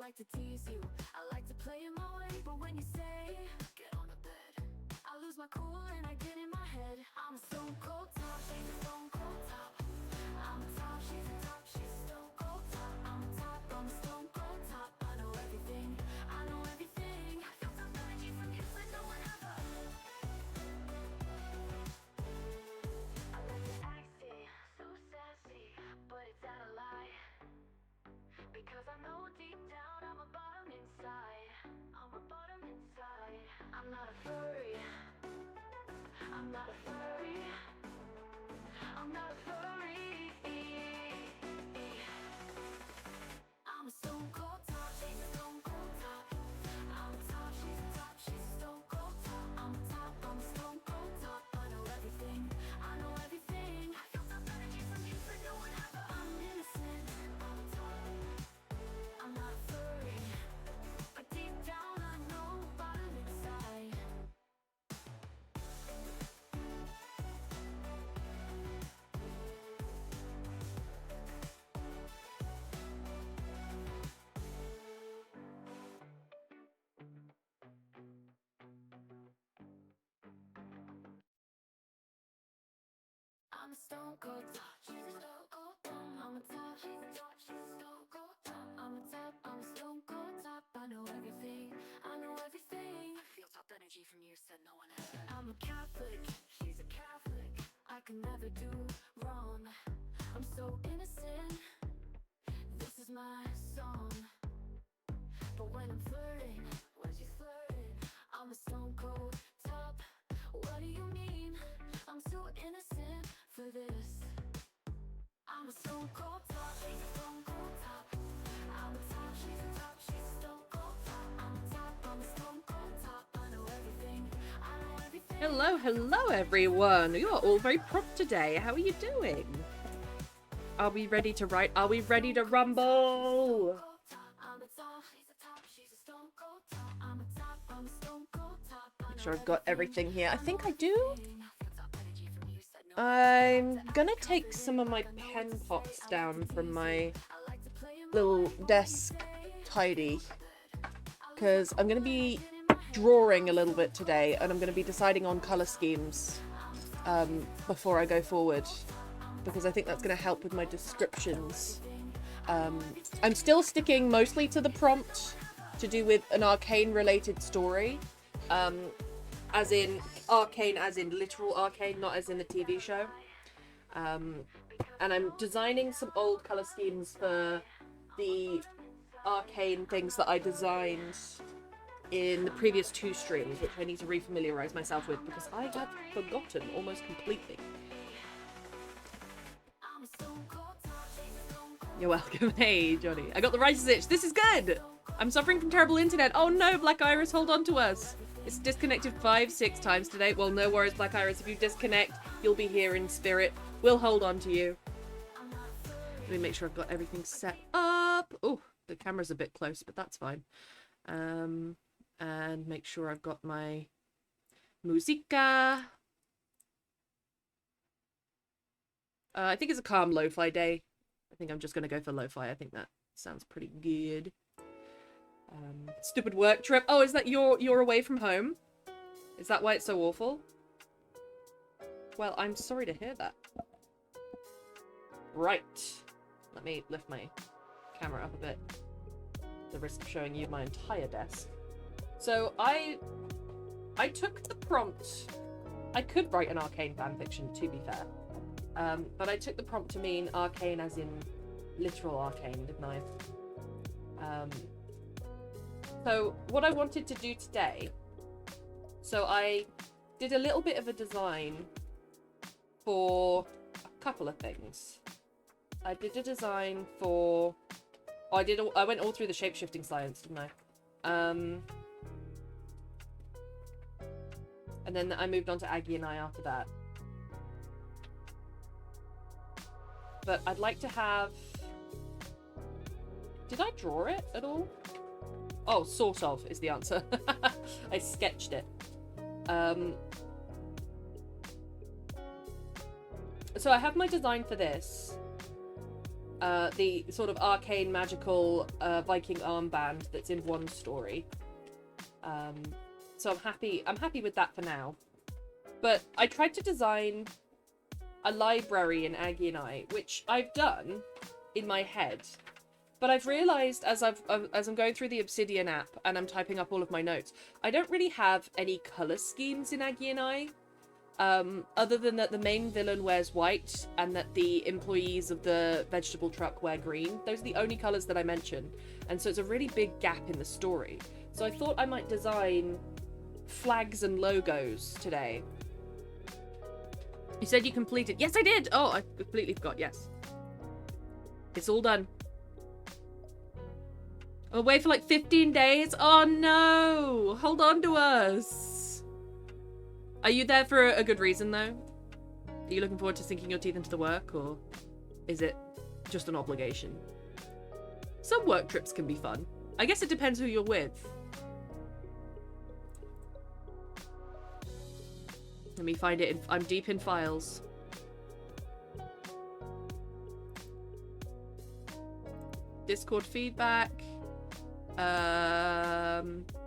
like to tease you, I like to play in my way, but when you say, get on the bed, I lose my cool and I get in my head. I'm a stone cold top, she's a stone cold top. I'm a top, she's a top, she's a stone cold top. I'm a top, I'm a stone cold top. I know everything, I know everything. I feel some energy from you when no one ever. I like to icy, so sassy, but it's not a lie. Because I know deep down I'm a bottom inside. I'm a bottom inside. I'm not a furry. I'm not a furry. I'm not a furry. I'm a stone cold top, she's a stone cold top. I'm a top, she's a top, she's a stone cold top. I'm a top, I'm a stone cold top. I know everything, I know everything. I feel some energy from you, but no one ever. I'm innocent, I'm a top. I'm not a furry, but deep down I know bottom inside. I'm a stone cold top, she's a stone cold top. I'm a top, she's a top, she's a stone cold top. I'm a top, I'm a stone cold top. I know everything, I know everything. I feel top energy from you, said no one ever. I'm a Catholic, she's a Catholic. I can never do wrong. I'm so innocent, this is my song. But when I'm flirting, when she's flirting, I'm a stone cold top. What do you mean? I'm so innocent for this. I'm a stone cold top, she's a stone cold top. I'm a top, she's a top, she's a stone cold top. I'm a top, I'm a stone cold top. I know everything, I know everything. Hello everyone. You are all very prompt today. How are you doing? Are we ready to write? Are we ready to rumble? Make sure I've got everything here. I think I do. I'm gonna take some of my pen pots down from my little desk tidy, because I'm gonna be drawing a little bit today, and I'm gonna be deciding on color schemes before I go forward, because I think that's gonna help with my descriptions. I'm still sticking mostly to the prompt to do with an Arcane related story, as in Arcane as in literal Arcane, not as in the TV show. And I'm designing some old color schemes for the Arcane things that I designed in the previous 2 streams, which I need to refamiliarize myself with because I have forgotten almost completely. You're welcome. Hey, Johnny. I got the writer's itch. This is good. I'm suffering from terrible internet. Oh no, Black Iris, hold on to us. It's disconnected 5-6 times today. Well, no worries, Black Iris. If you disconnect, you'll be here in spirit. We'll hold on to you. Let me make sure I've got everything set up. Oh, the camera's a bit close, but that's fine. And make sure I've got my musica. I think it's a calm lo-fi day. I think I'm just going to go for lo-fi. I think that sounds pretty good. Stupid work trip. Oh, is that you're away from home? Is that why it's so awful? Well, I'm sorry to hear that. Right. Let me lift my camera up a bit. The risk of showing you my entire desk. So I took the prompt. I could write an Arcane fanfiction, to be fair. But I took the prompt to mean Arcane as in literal Arcane, didn't I? So what I wanted to do today, so I did a little bit of a design for a couple of things. I did a design for, I went all through the shape-shifting science, didn't I? And then I moved on to Aggie and I after that. But I'd like to have, did I draw it at all? Oh, sort of is the answer. I sketched it. So I have my design for this. the sort of arcane magical Viking armband that's in one story. So I'm happy with that for now. But I tried to design a library in Aggie and I, which I've done in my head. But I've realized as I'm going through the Obsidian app and I'm typing up all of my notes, I don't really have any color schemes in Aggie and I. Other than that the main villain wears white and that the employees of the vegetable truck wear green. Those are the only colors that I mention. And so it's a really big gap in the story. So I thought I might design flags and logos today. You said you completed. Yes, I did. Oh, I completely forgot. Yes. It's all done. I'll wait for like 15 days. Oh no. Hold on to us. Are you there for a good reason though? Are you looking forward to sinking your teeth into the work, or is it just an obligation? Some work trips can be fun. I guess it depends who you're with. Let me find it. I'm deep in files. Discord feedback.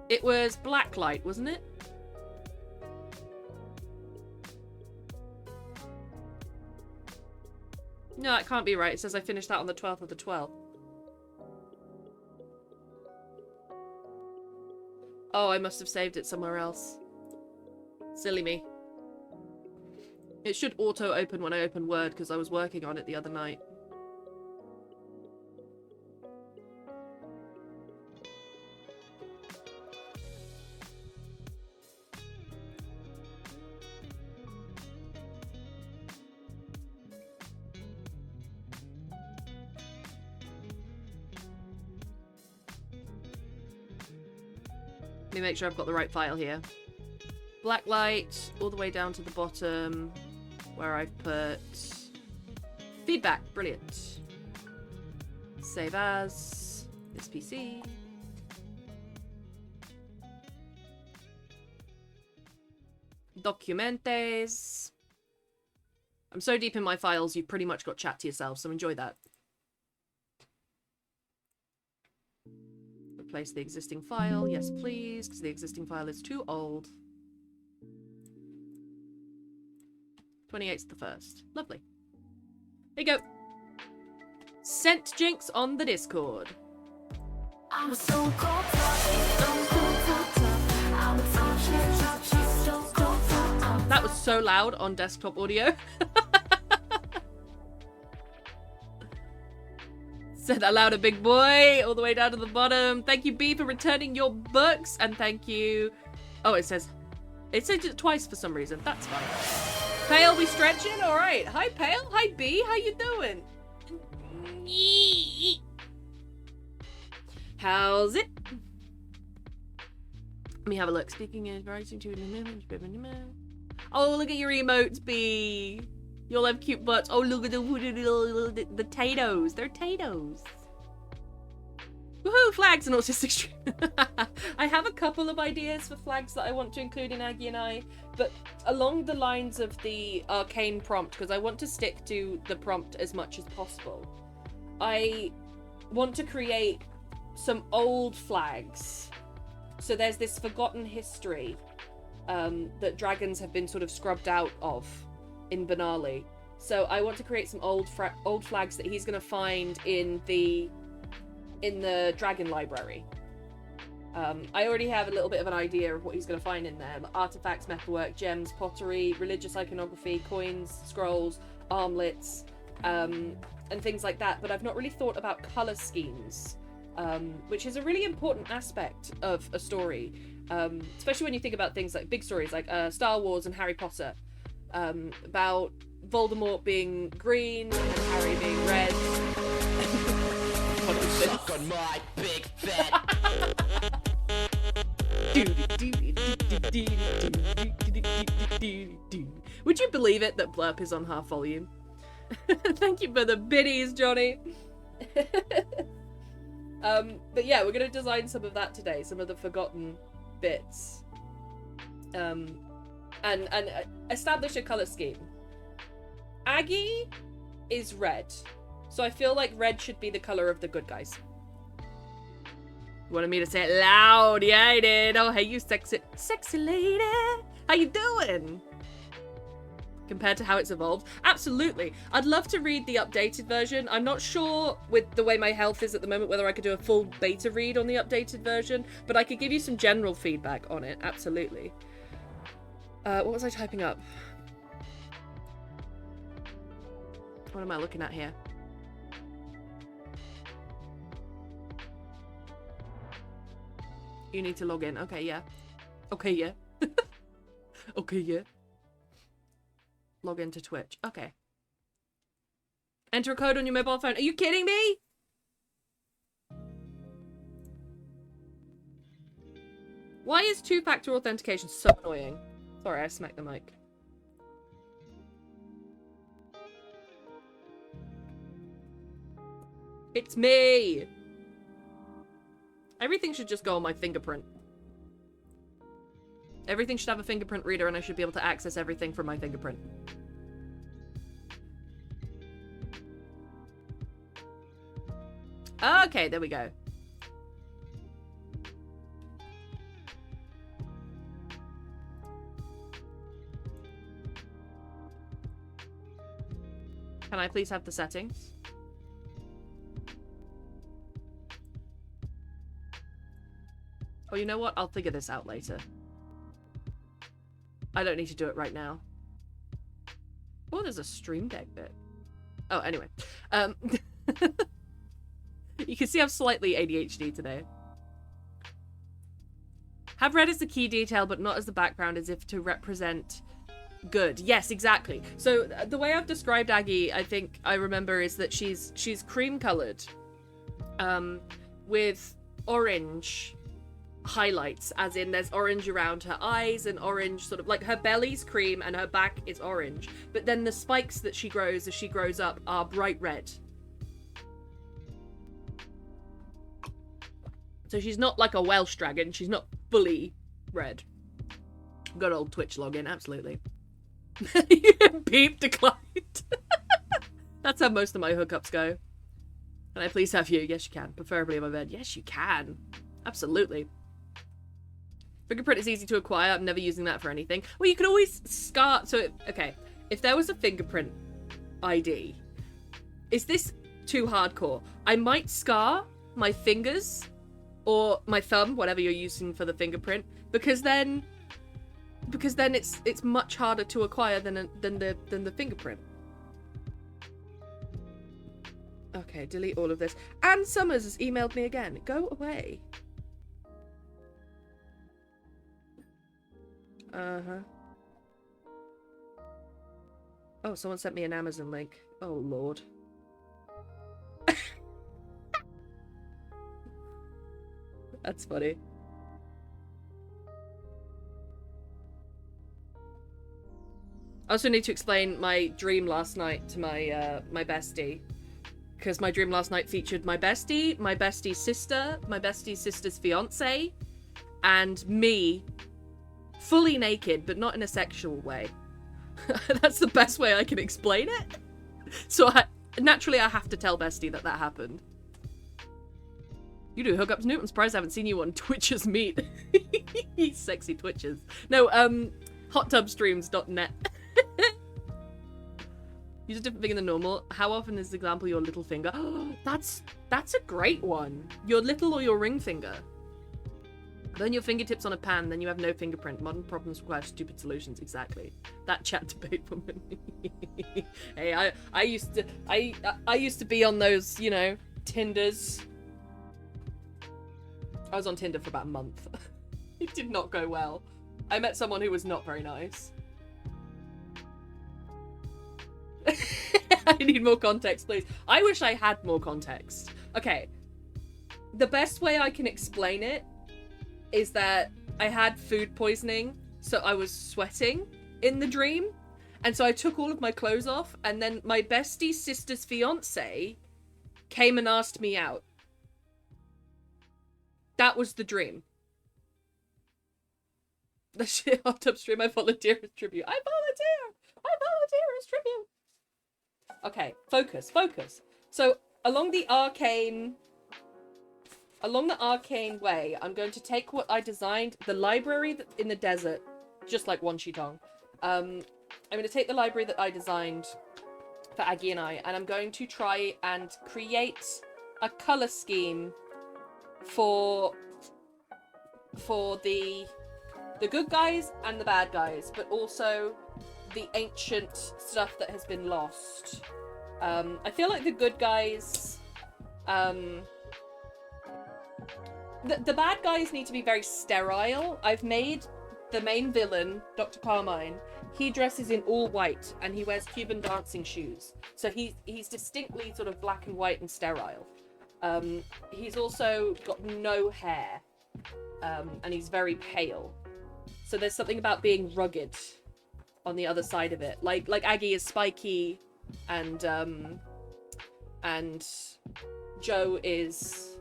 It was Blacklight, wasn't it? No, it can't be right. It says I finished that on the 12th of the 12th. Oh, I must have saved it somewhere else. Silly me. It should auto-open when I open Word because I was working on it the other night. Let me make sure I've got the right file here. Blacklight, all the way down to the bottom, where I've put feedback. Brilliant. Save as. This PC. Documentes. I'm so deep in my files, you've pretty much got chat to yourself, so enjoy that. Replace the existing file. Yes, please, because the existing file is too old. 28th the 1st. Lovely. There you go. Sent Jinx on the Discord. I'm a stone cold top. I'm a top, she's stone cold top. That was so loud on desktop audio. Said that louder, big boy, all the way down to the bottom. Thank you, B, for returning your books, and thank you. Oh, it says it twice for some reason. That's fine. Pale, we stretching? All right. Hi, Pale. Hi, B. How you doing? How's it? Let me have a look. Speaking is writing to an oh, look at your emotes, B. You'll have cute butts. Oh, look at the tatoes. They're tatoes. Woohoo, flags and autistic stream. I have a couple of ideas for flags that I want to include in Aggie and I, but along the lines of the arcane prompt, because I want to stick to the prompt as much as possible. I want to create some old flags. So there's this forgotten history that dragons have been sort of scrubbed out of in Banali. So I want to create some old flags that he's going to find in the dragon library. I already have a little bit of an idea of what he's going to find in there. Artifacts, metalwork, gems, pottery, religious iconography, coins, scrolls, armlets, and things like that. But I've not really thought about color schemes, which is a really important aspect of a story, especially when you think about things like big stories like Star Wars and Harry Potter, about Voldemort being green and Harry being red. What is this? Suck on my big fat. Would you believe it that Blurp is on half volume? Thank you for the biddies, Johnny. But yeah, we're gonna design some of that today, some of the forgotten bits, and establish a color scheme. Aggie is red, So I feel like red should be the color of the good guys. You wanted me to say it loud. Yeah, I did. Oh, hey, you sexy lady. How you doing? Compared to how it's evolved? Absolutely. I'd love to read the updated version. I'm not sure with the way my health is at the moment whether I could do a full beta read on the updated version, but I could give you some general feedback on it. Absolutely. What was I typing up? What am I looking at here? You need to log in. Okay, yeah. Okay, yeah. Okay, yeah. Log into Twitch. Okay. Enter a code on your mobile phone. Are you kidding me? Why is two-factor authentication so annoying? Sorry, I smacked the mic. It's me! Everything should just go on my fingerprint. Everything should have a fingerprint reader and I should be able to access everything from my fingerprint. Okay, there we go. Can I please have the settings? Oh, you know what? I'll figure this out later. I don't need to do it right now. Oh, there's a Stream Deck bit. Oh, anyway. You can see I'm slightly ADHD today. Have red as the key detail, but not as the background, as if to represent good. Yes, exactly. So the way I've described Aggie, I think I remember, is that she's cream colored, with orange highlights, as in there's orange around her eyes and orange sort of like her belly's cream and her back is orange, but then the spikes that she grows as she grows up are bright red. So she's not like a Welsh dragon, she's not fully red. Good old Twitch login, absolutely. Beep declined. That's how most of my hookups go. Can I please have you? Yes, you can. Preferably in my bed. Yes, you can. Absolutely. Fingerprint is easy to acquire. I'm never using that for anything. Well, you could always scar... So, okay. If there was a fingerprint ID, is this too hardcore? I might scar my fingers or my thumb, whatever you're using for the fingerprint, because then it's much harder to acquire than the fingerprint. Okay, delete all of this. Anne Summers has emailed me again. Go away. Uh-huh. Oh, someone sent me an Amazon link. Oh, Lord. That's funny. I also need to explain my dream last night to my my bestie. Because my dream last night featured my bestie's sister, my bestie's sister's fiance, and me fully naked, but not in a sexual way. That's the best way I can explain it. So naturally I have to tell Bestie that happened. You do hookups, Newt? I'm surprised I haven't seen you on Twitch's Meet. Sexy Twitches. No, hottubstreams.net. Use a different finger than normal. How often is, example, your little finger? That's a great one. Your little or your ring finger. Then your fingertips on a pan, then you have no fingerprint. Modern problems require stupid solutions. Exactly. That chat debate woman. Hey, I used to be on those, you know, Tinders. I was on Tinder for about a month. It did not go well. I met someone who was not very nice. I need more context, please. I wish I had more context. Okay. The best way I can explain it is that I had food poisoning, so I was sweating in the dream, and so I took all of my clothes off, and then my bestie's sister's fiance came and asked me out. That was the dream. The shit hot tub stream, I volunteer as tribute. I volunteer as tribute. Okay, focus. So along the arcane way, I'm going to take what I designed, the library in the desert, just like Wan Shitong. I'm going to take the library that I designed for Aggie and I'm going to try and create a color scheme for the good guys and the bad guys, but also the ancient stuff that has been lost. I feel like the good guys, the bad guys need to be very sterile. I've made the main villain, Dr. Carmine, he dresses in all white and he wears Cuban dancing shoes. So he's distinctly sort of black and white and sterile. He's also got no hair, and he's very pale. So there's something about being rugged on the other side of it. Like Aggie is spiky, and Joe is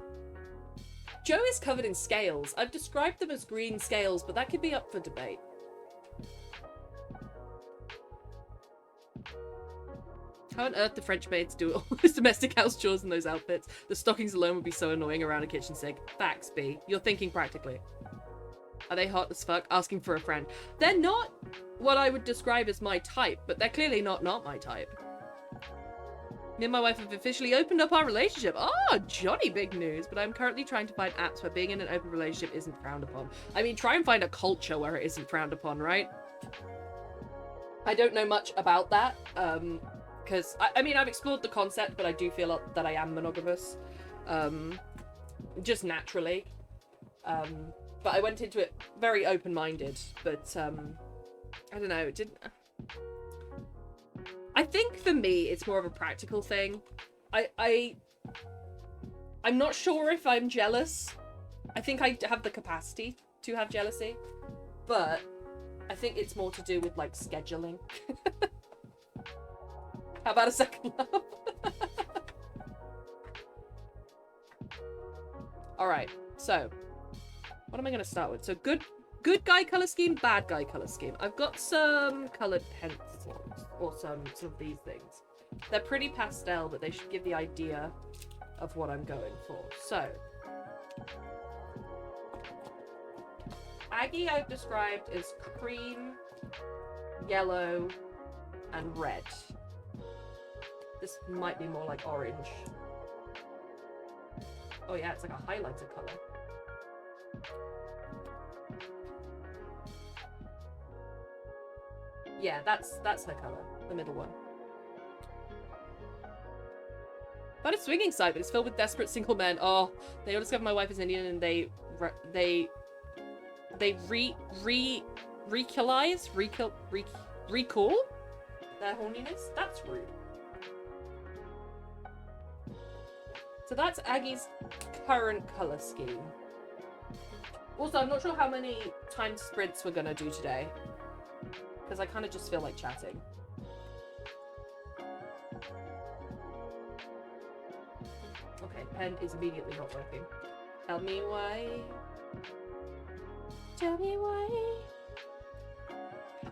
covered in scales. I've described them as green scales, but that could be up for debate. How on earth do French maids do all those domestic house chores in those outfits? The stockings alone would be so annoying around a kitchen sink. Facts, B. You're thinking practically. Are they hot as fuck? Asking for a friend. They're not what I would describe as my type, but they're clearly not my type. Me and my wife have officially opened up our relationship. Oh, Johnny, big news. But I'm currently trying to find apps where being in an open relationship isn't frowned upon. I mean, try and find a culture where it isn't frowned upon, right? I don't know much about that. Because, I mean, I've explored the concept, but I do feel that I am monogamous. Just naturally. But I went into it very open-minded. But, I don't know, it didn't... I think for me, it's more of a practical thing. I'm not sure if I'm jealous. I think I have the capacity to have jealousy. But I think it's more to do with, like, scheduling. How about a second love? Alright, so what am I going to start with? So good guy color scheme, bad guy color scheme. I've got some colored pencils, or some of these things. They're pretty pastel, but they should give the idea of what I'm going for. So Aggie I've described as cream, yellow, and red. This might be more like orange. Oh yeah, it's like a highlighter color. Yeah, that's her color, the middle one. But it's swinging side, but it's filled with desperate single men. Oh, they all discover my wife is Indian and they recall their horniness. That's rude. So that's Aggie's current color scheme. Also, I'm not sure how many timed sprints we're gonna do today, because I kind of just feel like chatting. Okay, pen is immediately not working. Tell me why. Tell me why.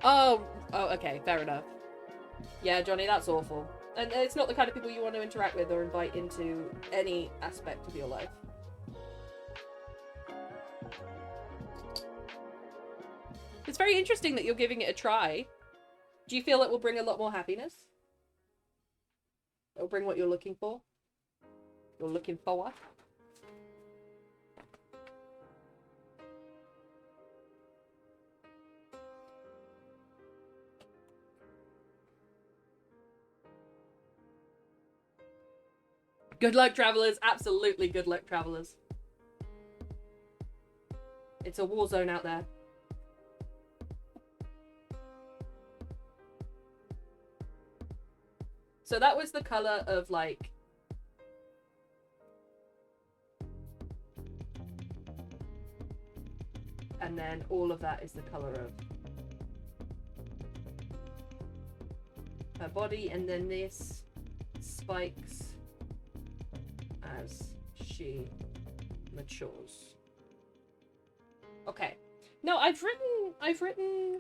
Oh, okay, fair enough. Yeah, Johnny, that's awful. And it's not the kind of people you want to interact with or invite into any aspect of your life. It's very interesting that you're giving it a try. Do you feel it will bring a lot more happiness? It will bring what you're looking for? You're looking for what? Good luck, travelers. Absolutely good luck, travelers. It's a war zone out there. So that was the color of, like... And then all of that is the color of her body. And then this spikes as she matures. Okay. No, I've written...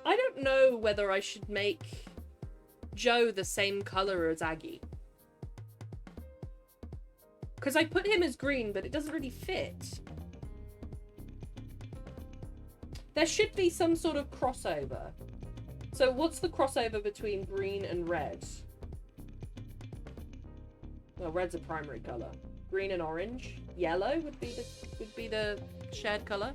I don't know whether I should make Joe the same color as Aggie. Because I put him as green, but it doesn't really fit. There should be some sort of crossover. So what's the crossover between green and red? Well, red's a primary color. Green and orange. Yellow would be the shared color.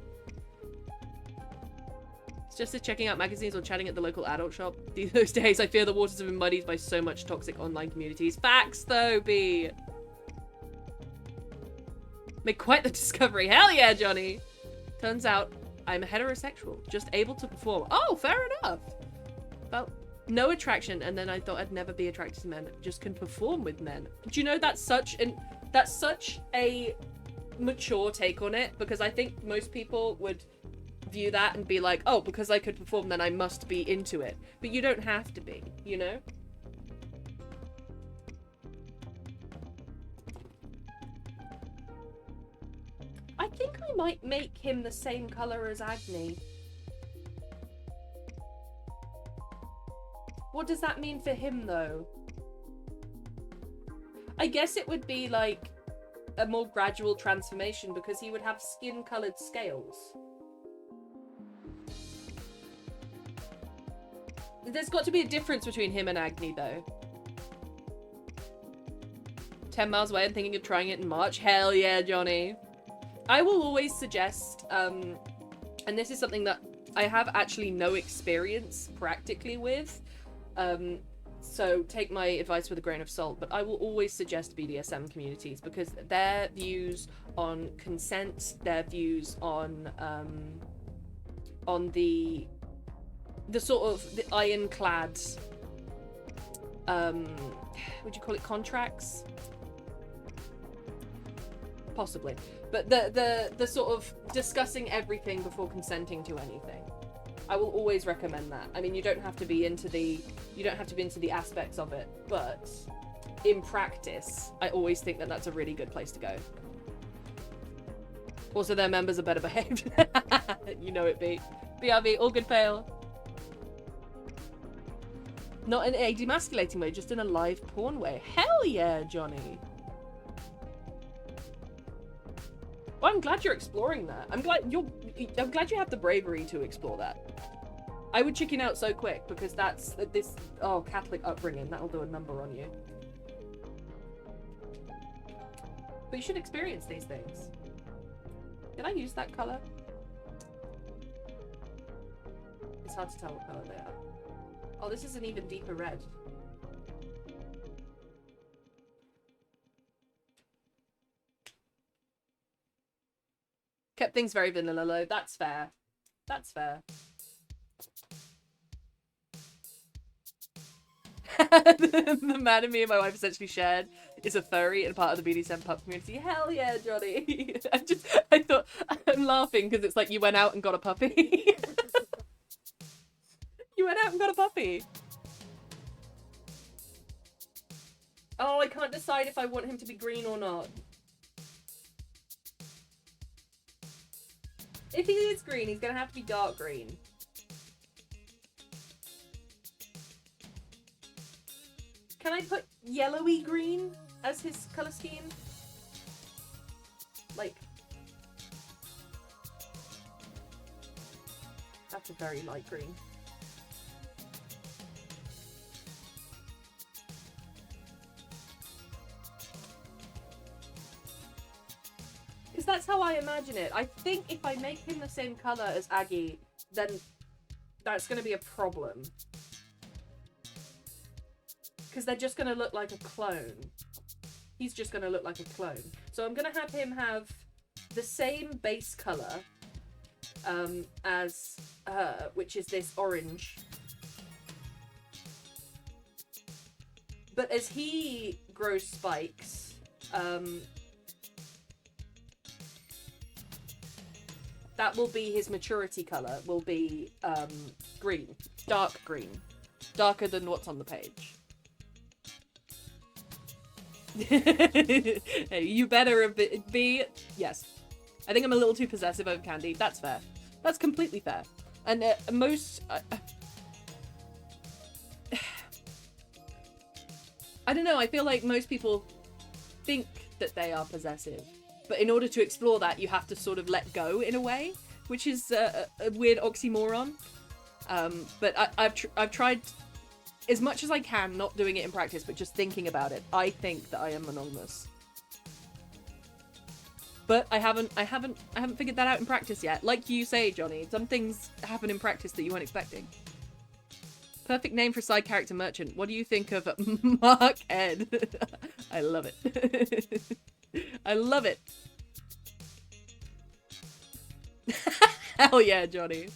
It's just as checking out magazines or chatting at the local adult shop. Those days, I fear the waters have been muddied by so much toxic online communities. Facts, though, B. Make quite the discovery. Hell yeah, Johnny. Turns out I'm heterosexual, just able to perform. Oh, fair enough. Felt no attraction, and then I thought I'd never be attracted to men. Just can perform with men. Do you know that's such a mature take on it? Because I think most people would view that and be like, oh, because I could perform, then I must be into it. But you don't have to be, you know? I think I might make him the same color as Agni. What does that mean for him, though? I guess it would be like a more gradual transformation because he would have skin-colored scales. There's got to be a difference between him and Agni, though. 10 miles away and thinking of trying it in March. Hell yeah, Johnny. I will always suggest, and this is something that I have actually no experience practically with, so take my advice with a grain of salt, but I will always suggest BDSM communities because their views on consent, their views on the sort of the ironclad, would you call it contracts? Possibly. But the sort of discussing everything before consenting to anything. I will always recommend that. I mean, you don't have to be into the aspects of it, but in practice, I always think that that's a really good place to go. Also, their members are better behaved. You know it, B. BRB, all good pale. Not in a demasculating way, just in a live porn way. Hell yeah, Johnny. Well, I'm glad you're exploring that. I'm glad you have the bravery to explore that. I would chicken out so quick because that's this Catholic upbringing. That'll do a number on you. But you should experience these things. Did I use that color? It's hard to tell what color they are. Oh, this is an even deeper red. Kept things very vanilla low. That's fair. That's fair. The man and me and my wife essentially shared is a furry and part of the BDSM pup community. Hell yeah, Johnny. I thought I'm laughing because it's like you went out and got a puppy. You went out and got a puppy. Oh, I can't decide if I want him to be green or not. If he is green, he's gonna have to be dark green. Can I put yellowy green as his color scheme? Like, that's a very light green. Because that's how I imagine it. I think if I make him the same color as Aggie, then that's going to be a problem. Because they're just going to look like a clone. He's just going to look like a clone. So I'm going to have him have the same base color as her, which is this orange. But as he grows spikes, that will be his maturity color, will be green. Dark green. Darker than what's on the page. Hey, you better be... Yes. I think I'm a little too possessive over Candy. That's fair. That's completely fair. And most... I don't know, I feel like most people think that they are possessive, but in order to explore that, you have to sort of let go in a way, which is a weird oxymoron. But I've tried as much as I can, not doing it in practice, but just thinking about it. I think that I am monogamous, but I haven't figured that out in practice yet. Like you say, Johnny, some things happen in practice that you weren't expecting. Perfect name for side character merchant. What do you think of Mark Ed? I love it. I love it. Hell yeah, Johnny.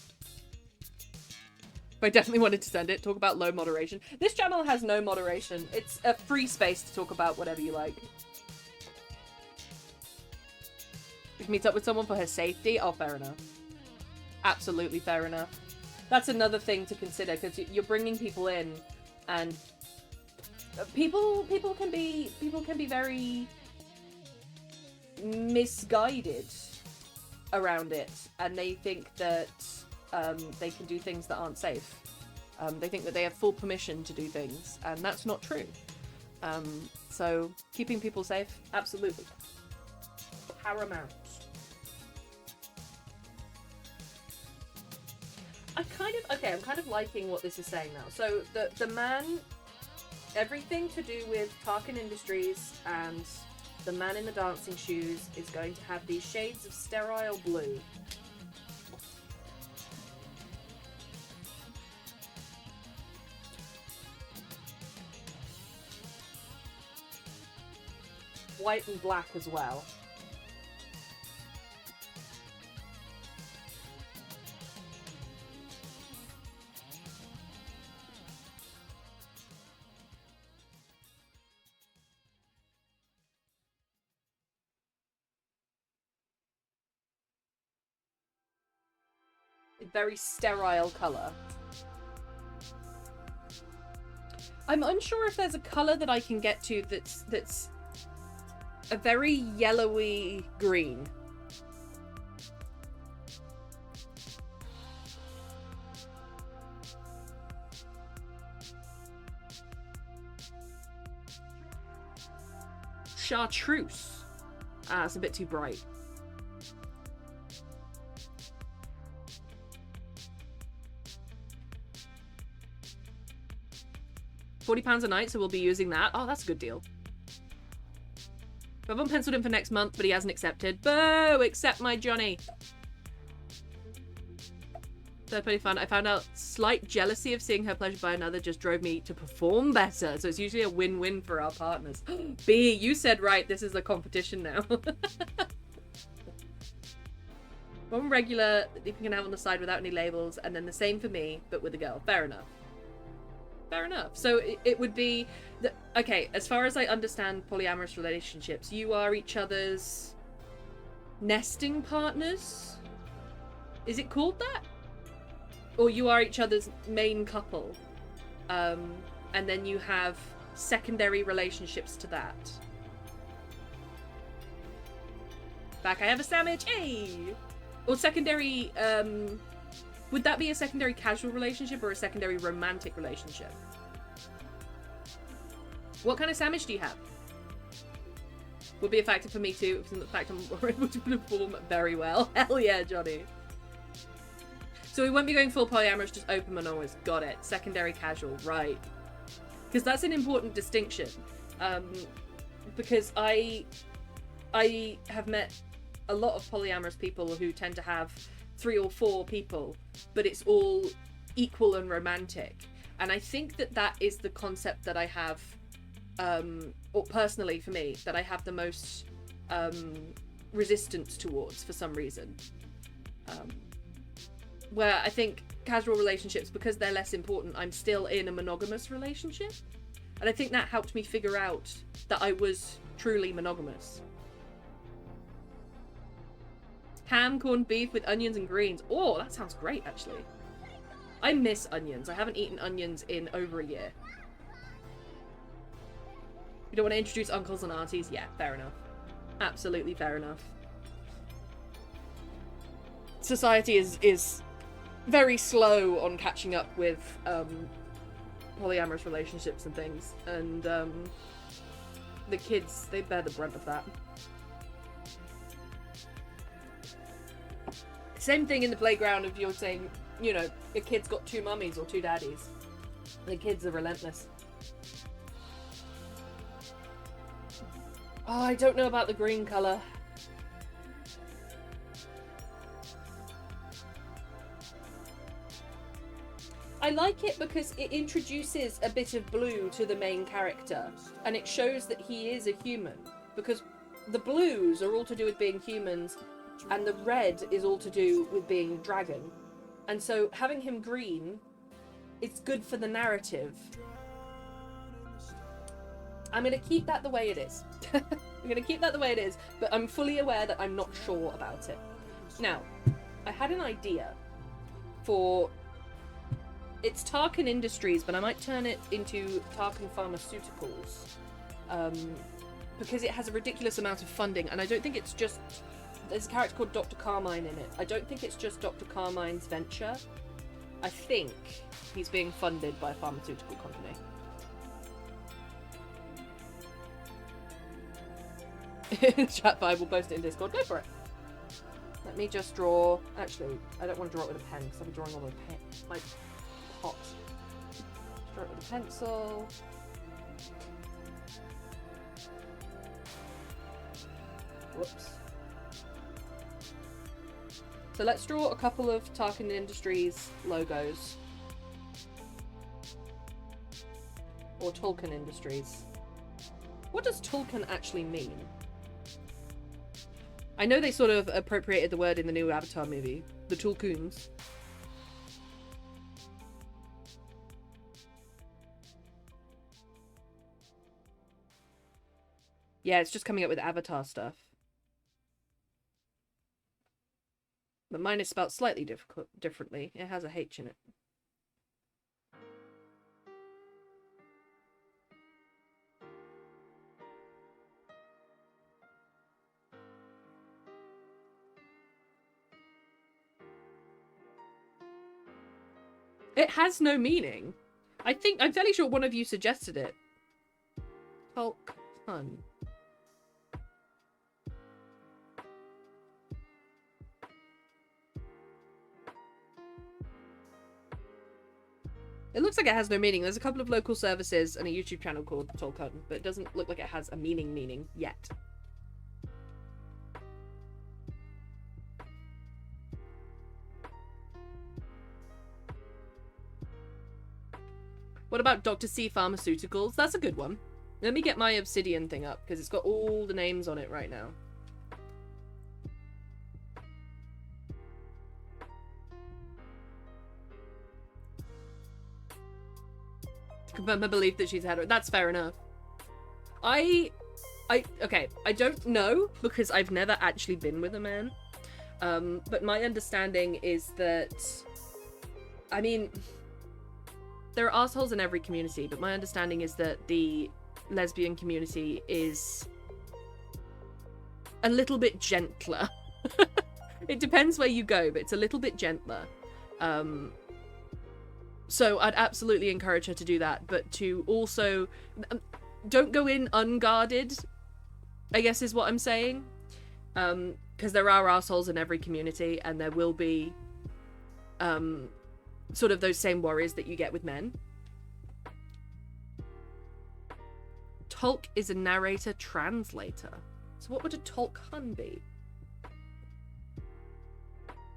I definitely wanted to send it. Talk about low moderation. This channel has no moderation. It's a free space to talk about whatever you like. If meets up with someone for her safety, oh, fair enough. Absolutely fair enough. That's another thing to consider, because you're bringing people in, and people can be very misguided around it, and they think that they can do things that aren't safe. They think that they have full permission to do things, and that's not true. So keeping people safe, absolutely paramount. I'm kind of liking what this is saying now. So the man, everything to do with Tarkin Industries and the man in the dancing shoes is going to have these shades of sterile blue. White and black as well. Very sterile colour. I'm unsure if there's a colour that I can get to that's a very yellowy green. Chartreuse. Ah, it's a bit too bright. £40 a night, so we'll be using that. Oh, that's a good deal. I've penciled in for next month, but he hasn't accepted. Boo! Accept my Johnny. Third party fun. I found out slight jealousy of seeing her pleasured by another just drove me to perform better. So it's usually a win-win for our partners. B, you said right. This is a competition now. One regular that you can have on the side without any labels, and then the same for me, but with a girl. Fair enough. Fair enough. So it would be okay, as far as I understand polyamorous relationships, you are each other's nesting partners? Is it called that? Or you are each other's main couple, and then you have secondary relationships to that. Back, I have a sandwich, hey! Or secondary, would that be a secondary casual relationship or a secondary romantic relationship? What kind of sandwich do you have? Would be a factor for me too, if the fact I'm able to perform very well. Hell yeah, Johnny. So we won't be going full polyamorous, just open monogamous. Got it. Secondary casual, right. Because that's an important distinction. Because I have met a lot of polyamorous people who tend to have 3 or 4 people, but it's all equal and romantic. And I think that is the concept that I have, or personally for me, that I have the most resistance towards for some reason. Where I think casual relationships, because they're less important, I'm still in a monogamous relationship. And I think that helped me figure out that I was truly monogamous. Ham, corned beef with onions and greens. Oh, that sounds great, actually. I miss onions. I haven't eaten onions in over a year. You don't want to introduce uncles and aunties? Yeah, fair enough. Absolutely fair enough. Society is very slow on catching up with polyamorous relationships and things, and the kids, they bear the brunt of that. Same thing in the playground if you're saying, you know, a kid's got 2 mummies or 2 daddies. The kids are relentless. Oh, I don't know about the green colour. I like it because it introduces a bit of blue to the main character, and it shows that he is a human, because the blues are all to do with being humans, and the red is all to do with being dragon. And so having him green, it's good for the narrative. I'm going to keep that the way it is. I'm going to keep that the way it is, but I'm fully aware that I'm not sure about it. Now, I had an idea for... It's Tarkin Industries, but I might turn it into Tarkin Pharmaceuticals. Because it has a ridiculous amount of funding, and I don't think it's just... There's a character called Dr. Carmine in it. I don't think it's just Dr. Carmine's venture. I think he's being funded by a pharmaceutical company. Chat vibe, will post it in Discord. Go for it. Let me just draw... Actually, I don't want to draw it with a pen, because I'll be drawing all my pots. Draw it with a pencil. Whoops. So let's draw a couple of Tarkin Industries logos. Or Tolkien Industries. What does Tolkien actually mean? I know they sort of appropriated the word in the new Avatar movie. The Tulkuns. Yeah, it's just coming up with Avatar stuff. But mine is spelled slightly differently. It has a H in it. It has no meaning. I'm fairly sure one of you suggested it. Hulk Hun. It looks like it has no meaning. There's a couple of local services and a YouTube channel called Tolkien, but it doesn't look like it has a meaning yet. What about Dr. C Pharmaceuticals? That's a good one. Let me get my Obsidian thing up, because it's got all the names on it right now. To confirm her belief that she's had it. That's fair enough. Okay, I don't know, because I've never actually been with a man. But my understanding is that... I mean... There are assholes in every community, but my understanding is that the lesbian community is a little bit gentler. It depends where you go, but it's a little bit gentler. So I'd absolutely encourage her to do that, but to also... don't go in unguarded, I guess is what I'm saying. Because there are assholes in every community, and there will be... sort of those same worries that you get with men. Tolk is a narrator translator. So what would a Tolk Hun be?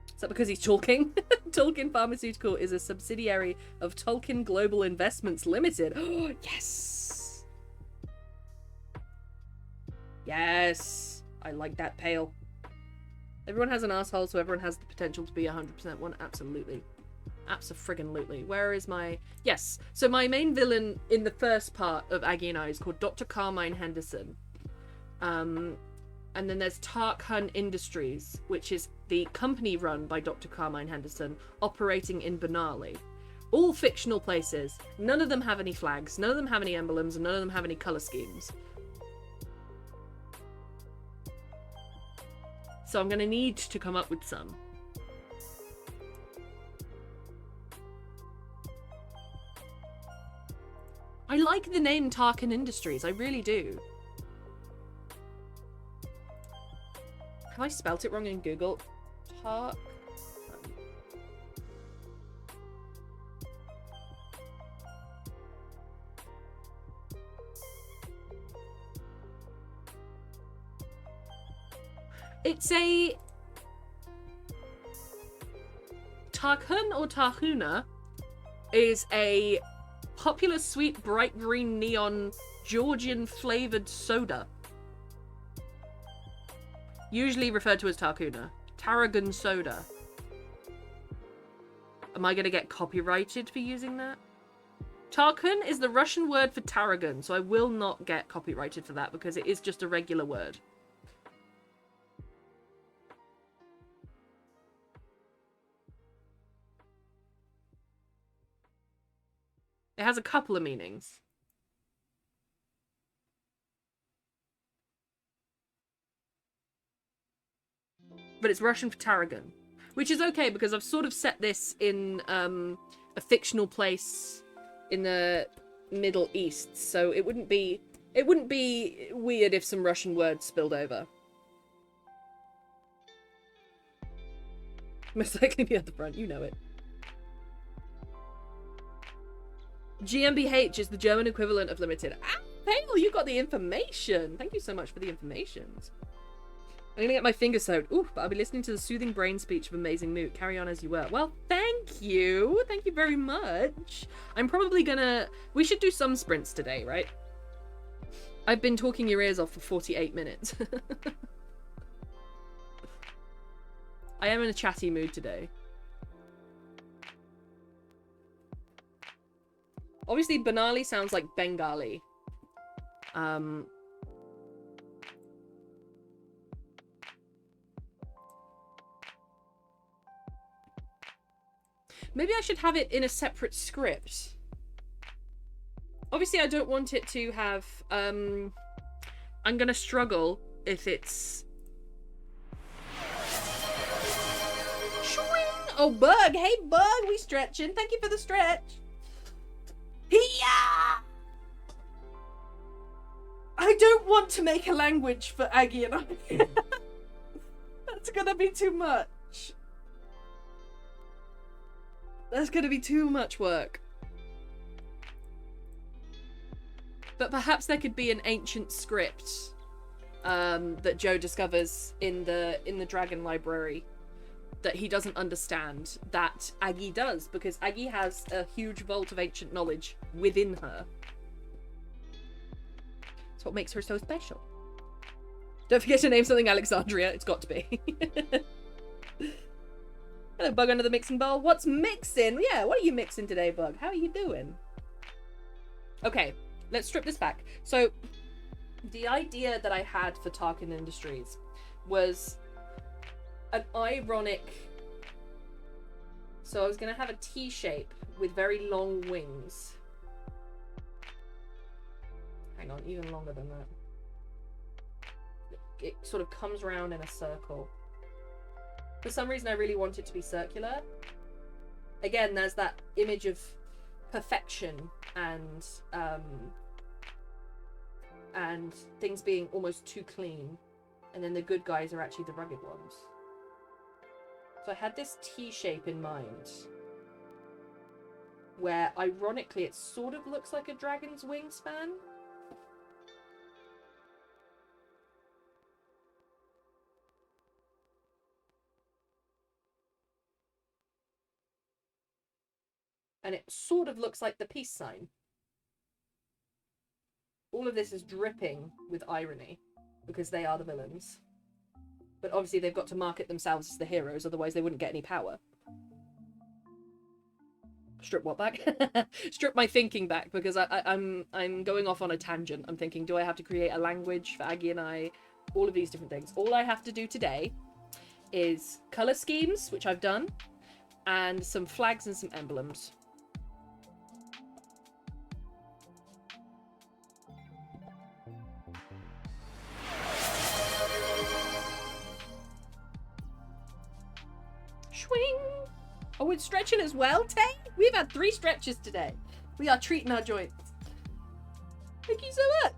Is that because he's talking? Tolkien Pharmaceutical is a subsidiary of Tolkien Global Investments Limited. Oh, yes! Yes! I like that pale. Everyone has an asshole, so everyone has the potential to be 100% one. Absolutely. Abso-friggin-lutely. Where is my... Yes. So my main villain in the first part of Aggie and I is called Dr. Carmine Henderson. And then there's Tark Hun Industries, which is the company run by Dr. Carmine Henderson, operating in Benali. All fictional places. None of them have any flags. None of them have any emblems. And none of them have any colour schemes. So I'm going to need to come up with some. like the name Tarkin Industries. I really do. Have I spelt it wrong in Google? Tark. It's a Tarkun or Tarhuna is a popular sweet bright green neon Georgian flavored soda. Usually referred to as Tarkuna. Tarragon soda. Am I going to get copyrighted for using that? Tarkun is the Russian word for tarragon, so I will not get copyrighted for that because it is just a regular word. It has a couple of meanings. But it's Russian for tarragon. Which is okay, because I've sort of set this in a fictional place in the Middle East, so it wouldn't be weird if some Russian words spilled over. Most likely be at the front, you know it. GmbH is the German equivalent of limited. Ah, Pale, you got the information. Thank you so much for the information. I'm gonna get my finger soaked. Ooh, but I'll be listening to the soothing brain speech of Amazing Moot. Carry on as you were. Well, thank you. Thank you very much. I'm probably gonna... We should do some sprints today, right? I've been talking your ears off for 48 minutes. I am in a chatty mood today. Obviously, Banali sounds like Bengali. Maybe I should have it in a separate script. Obviously, I don't want it to have... I'm gonna struggle if it's... Shwing! Oh, Bug! Hey, Bug! We stretching. Thank you for the stretch. Hiya! I don't want to make a language for Aggie and I. That's gonna be too much. That's gonna be too much work. But perhaps there could be an ancient script that Joe discovers in the Dragon Library that he doesn't understand, that Aggie does, because Aggie has a huge vault of ancient knowledge within her. That's what makes her so special. Don't forget to name something Alexandria. It's got to be. Hello, Bug under the mixing bowl. What's mixing? Yeah, what are you mixing today, Bug? How are you doing? Okay, let's strip this back. So, the idea that I had for Tarkin Industries was an ironic... So I was going to have a T-shape with very long wings. Hang on, even longer than that. It sort of comes round in a circle. For some reason I really want it to be circular. Again, there's that image of perfection and things being almost too clean. And then the good guys are actually the rugged ones. So I had this T-shape in mind, where ironically it sort of looks like a dragon's wingspan. And it sort of looks like the peace sign. All of this is dripping with irony, because they are the villains. But obviously they've got to market themselves as the heroes, otherwise they wouldn't get any power. Strip what back? Strip my thinking back, because I'm going off on a tangent. I'm thinking, do I have to create a language for Aggie and I? All of these different things. All I have to do today is colour schemes, which I've done, and some flags and some emblems. Swing! Oh, it's stretching as well, Tay? We've had 3 stretches today. We are treating our joints. Thank you so much.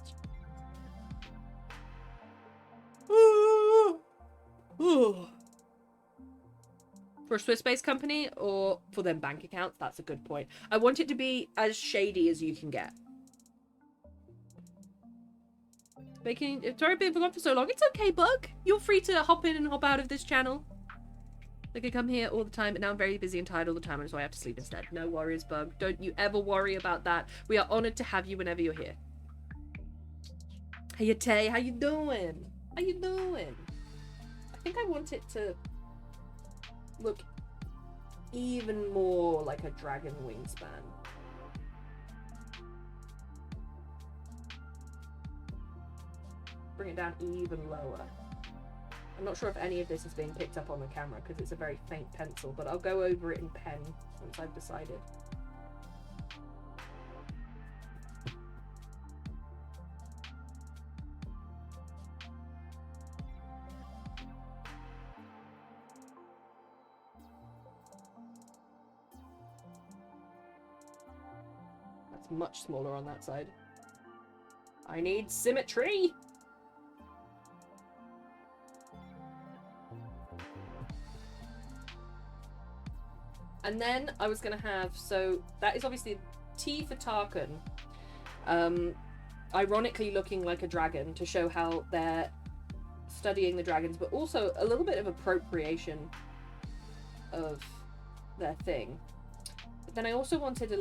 For a Swiss-based company or for their bank accounts? That's a good point. I want it to be as shady as you can get. Sorry I've been gone for so long. It's okay, Bug. You're free to hop in and hop out of this channel. I could come here all the time, but now I'm very busy and tired all the time, and so I have to sleep instead. No worries, Bug. Don't you ever worry about that. We are honored to have you whenever you're here. Hey, Tay, how you doing? How you doing? I think I want it to look even more like a dragon wingspan. Bring it down even lower. I'm not sure if any of this is being picked up on the camera because it's a very faint pencil, but I'll go over it in pen once I've decided. That's much smaller on that side. I need symmetry! And then I was going to have, so that is obviously T for Tarkin. Ironically looking like a dragon to show how they're studying the dragons, but also a little bit of appropriation of their thing. But then I also wanted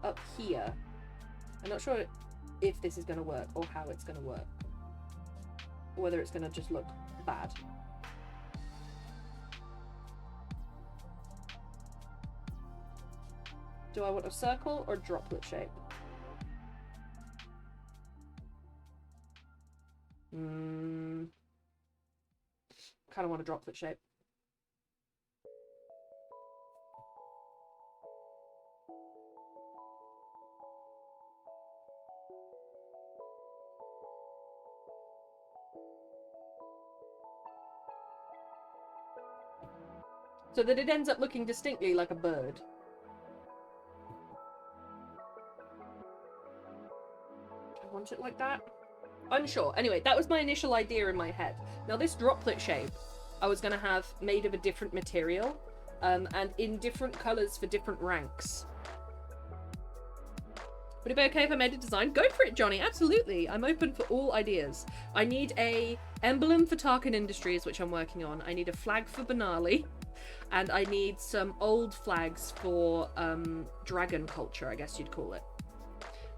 up here. I'm not sure if this is going to work or how it's going to work. Or whether it's going to just look bad. Do I want a circle or droplet shape? Kind of want a droplet shape. So that it ends up looking distinctly like a bird. Want it like that? Unsure. Anyway, that was my initial idea in my head. Now this droplet shape I was going to have made of a different material and in different colours for different ranks. Would it be okay if I made a design? Go for it, Johnny. Absolutely. I'm open for all ideas. I need a emblem for Tarkin Industries, which I'm working on. I need a flag for Benali. And I need some old flags for dragon culture, I guess you'd call it.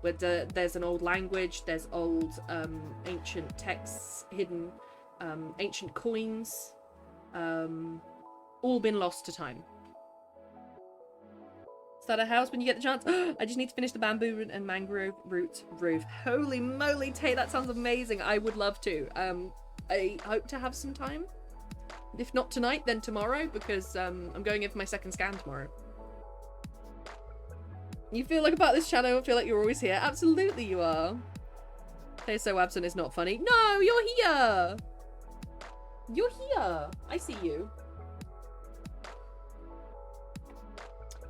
With there's an old language, there's old ancient texts, hidden ancient coins, all been lost to time. Start a house when you get the chance. I just need to finish the bamboo and mangrove root roof. Holy moly, Tay, that sounds amazing. I would love to. I hope to have some time. If not tonight, then tomorrow, because I'm going in for my second scan tomorrow. You feel like about this channel, feel like you're always here. Absolutely you are. Hey, so absent is not funny. No, you're here. You're here. I see you.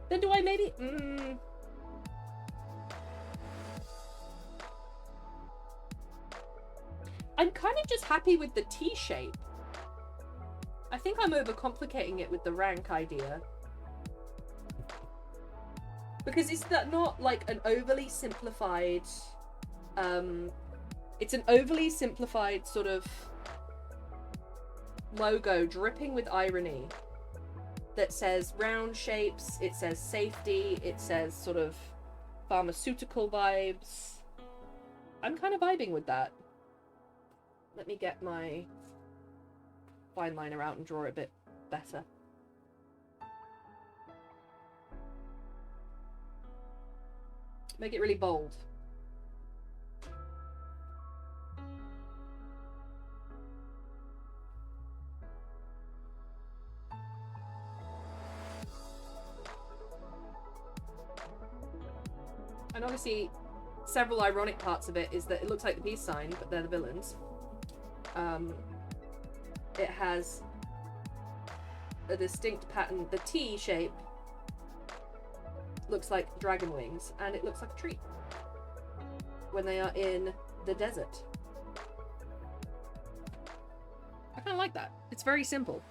Then do I maybe... I'm kind of just happy with the T shape. I think I'm overcomplicating it with the rank idea. Because is that not like an overly simplified, it's an overly simplified sort of logo dripping with irony that says round shapes, it says safety, it says sort of pharmaceutical vibes. I'm kind of vibing with that. Let me get my fine liner out and draw it a bit better. Make it really bold. And obviously, several ironic parts of it is that it looks like the peace sign, but they're the villains. It has a distinct pattern. The T shape looks like dragon wings, and it looks like a tree when they are in the desert. I kind of like that. It's very simple.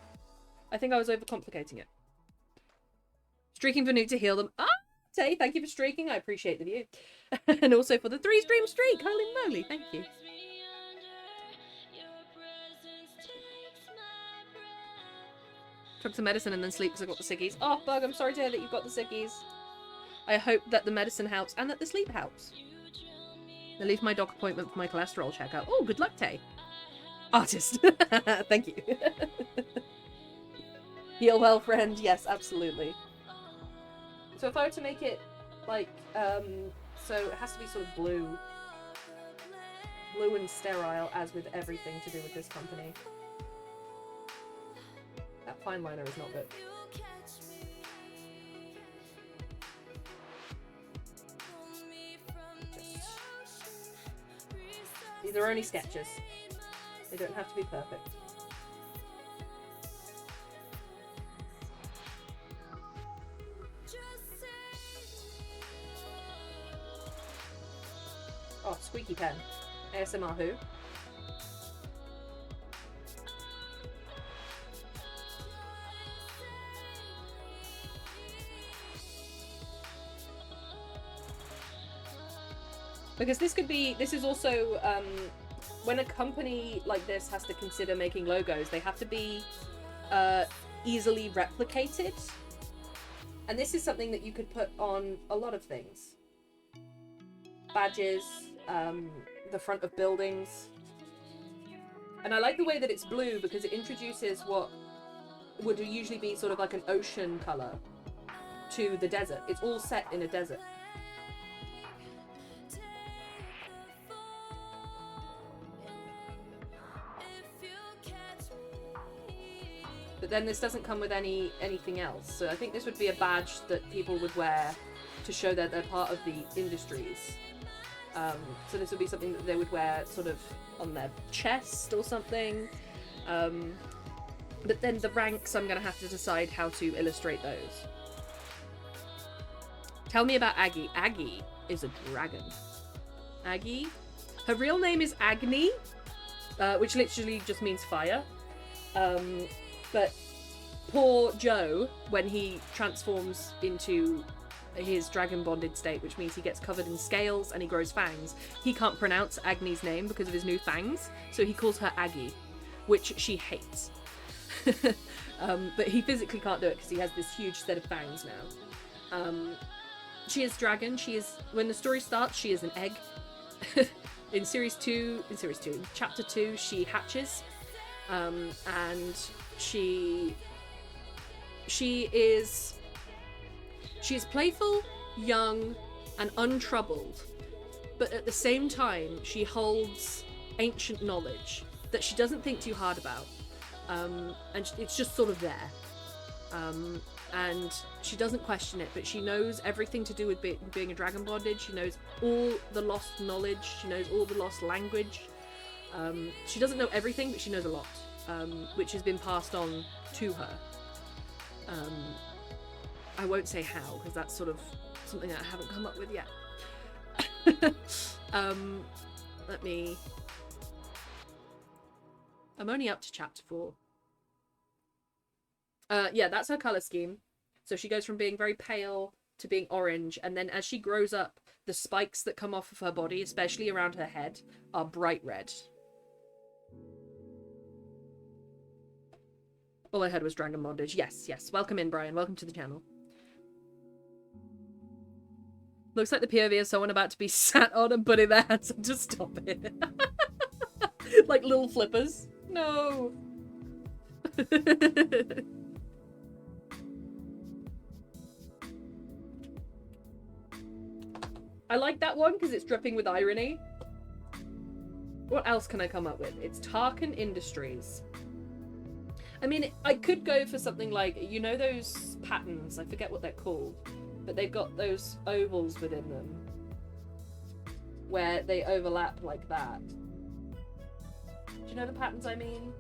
I think I was overcomplicating it. Streaking for Nuke to heal them. Ah, Tay, thank you for streaking. I appreciate the view. And also for the 3-stream streak. Holy moly, thank you. Took some medicine and then sleep because I got the sickies. Oh, Bug, I'm sorry to hear that you've got the sickies. I hope that the medicine helps and that the sleep helps. I leave my doc appointment for my cholesterol checkup. Oh, good luck, Tay. Artist. Thank you. Heal well, friend. Yes, absolutely. So if I were to make it like, so it has to be sort of blue. Blue and sterile, as with everything to do with this company. That fine liner is not good. These are only sketches. They don't have to be perfect. Oh, squeaky pen. ASMR who? Because this is also, when a company like this has to consider making logos, they have to be easily replicated. And this is something that you could put on a lot of things. Badges, the front of buildings. And I like the way that it's blue because it introduces what would usually be sort of like an ocean color to the desert. It's all set in a desert. But then this doesn't come with anything else. So I think this would be a badge that people would wear to show that they're part of the industries. So this would be something that they would wear sort of on their chest or something. But then the ranks, I'm going to have to decide how to illustrate those. Tell me about Aggie. Aggie is a dragon. Aggie? Her real name is Agni, which literally just means fire. But poor Joe, when he transforms into his dragon bonded state, which means he gets covered in scales and he grows fangs, he can't pronounce Agni's name because of his new fangs, so he calls her Aggie, which she hates. But he physically can't do it because he has this huge set of fangs now. She is dragon. She is, when the story starts, she is an egg. in chapter 2, she hatches, and she is playful, young, and untroubled, but at the same time she holds ancient knowledge that she doesn't think too hard about, and it's just sort of there, and she doesn't question it, but she knows everything to do with being a dragon bonded. She knows all the lost knowledge, she knows all the lost language. She doesn't know everything, but she knows a lot, which has been passed on to her. I won't say how, because that's sort of something that I haven't come up with yet. I'm only up to chapter 4. Yeah, that's her colour scheme. So she goes from being very pale to being orange, and then as she grows up, the spikes that come off of her body, especially around her head, are bright red. All I heard was dragon bondage. Yes. Welcome in, Brian. Welcome to the channel. Looks like the POV is someone about to be sat on and putting their hands up to stop it. Like little flippers. No. I like that one because it's dripping with irony. What else can I come up with? It's Tarkin Industries. I mean, I could go for something like, you know those patterns? I forget what they're called. But they've got those ovals within them. Where they overlap like that. Do you know the patterns I mean?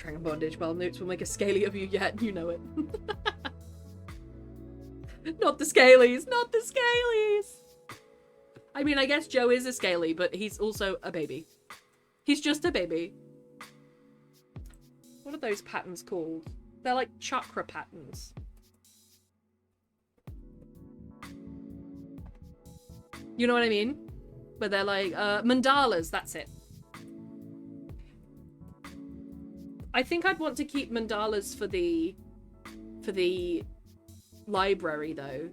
Dragon Bondage. Well, Newts will make a scaly of you yet, you know it. Not the scalies! Not the scalies! I mean, I guess Joe is a scaly, but he's also a baby. He's just a baby. What are those patterns called? They're like chakra patterns. You know what I mean? But they're like, mandalas, that's it. I think I'd want to keep mandalas for the library, though.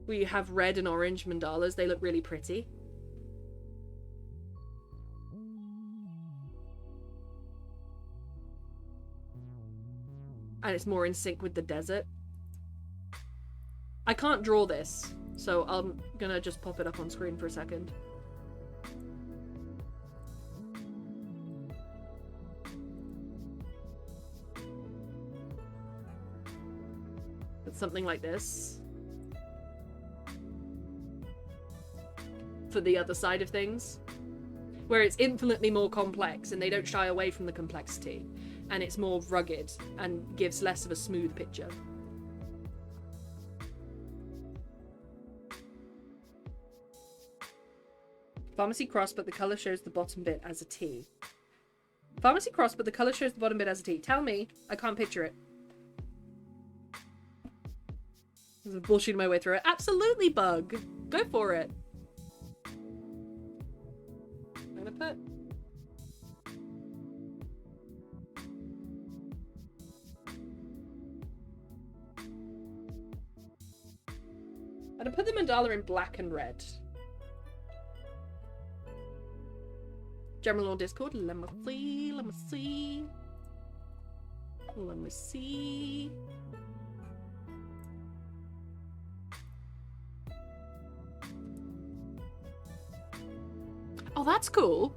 We have red and orange mandalas. They look really pretty. And it's more in sync with the desert. I can't draw this, so I'm gonna just pop it up on screen for a second. It's something like this. For the other side of things. Where it's infinitely more complex and they don't shy away from the complexity. And it's more rugged and gives less of a smooth picture. Pharmacy cross, but the colour shows the bottom bit as a T. Pharmacy cross, but the colour shows the bottom bit as a T. Tell me, I can't picture it. I'm bullshitting my way through it. Absolutely, Bug. Go for it. I'm gonna put... I'm gonna put the mandala in black and red. General on Discord. Let me see. Let me see. Let me see. Oh, that's cool.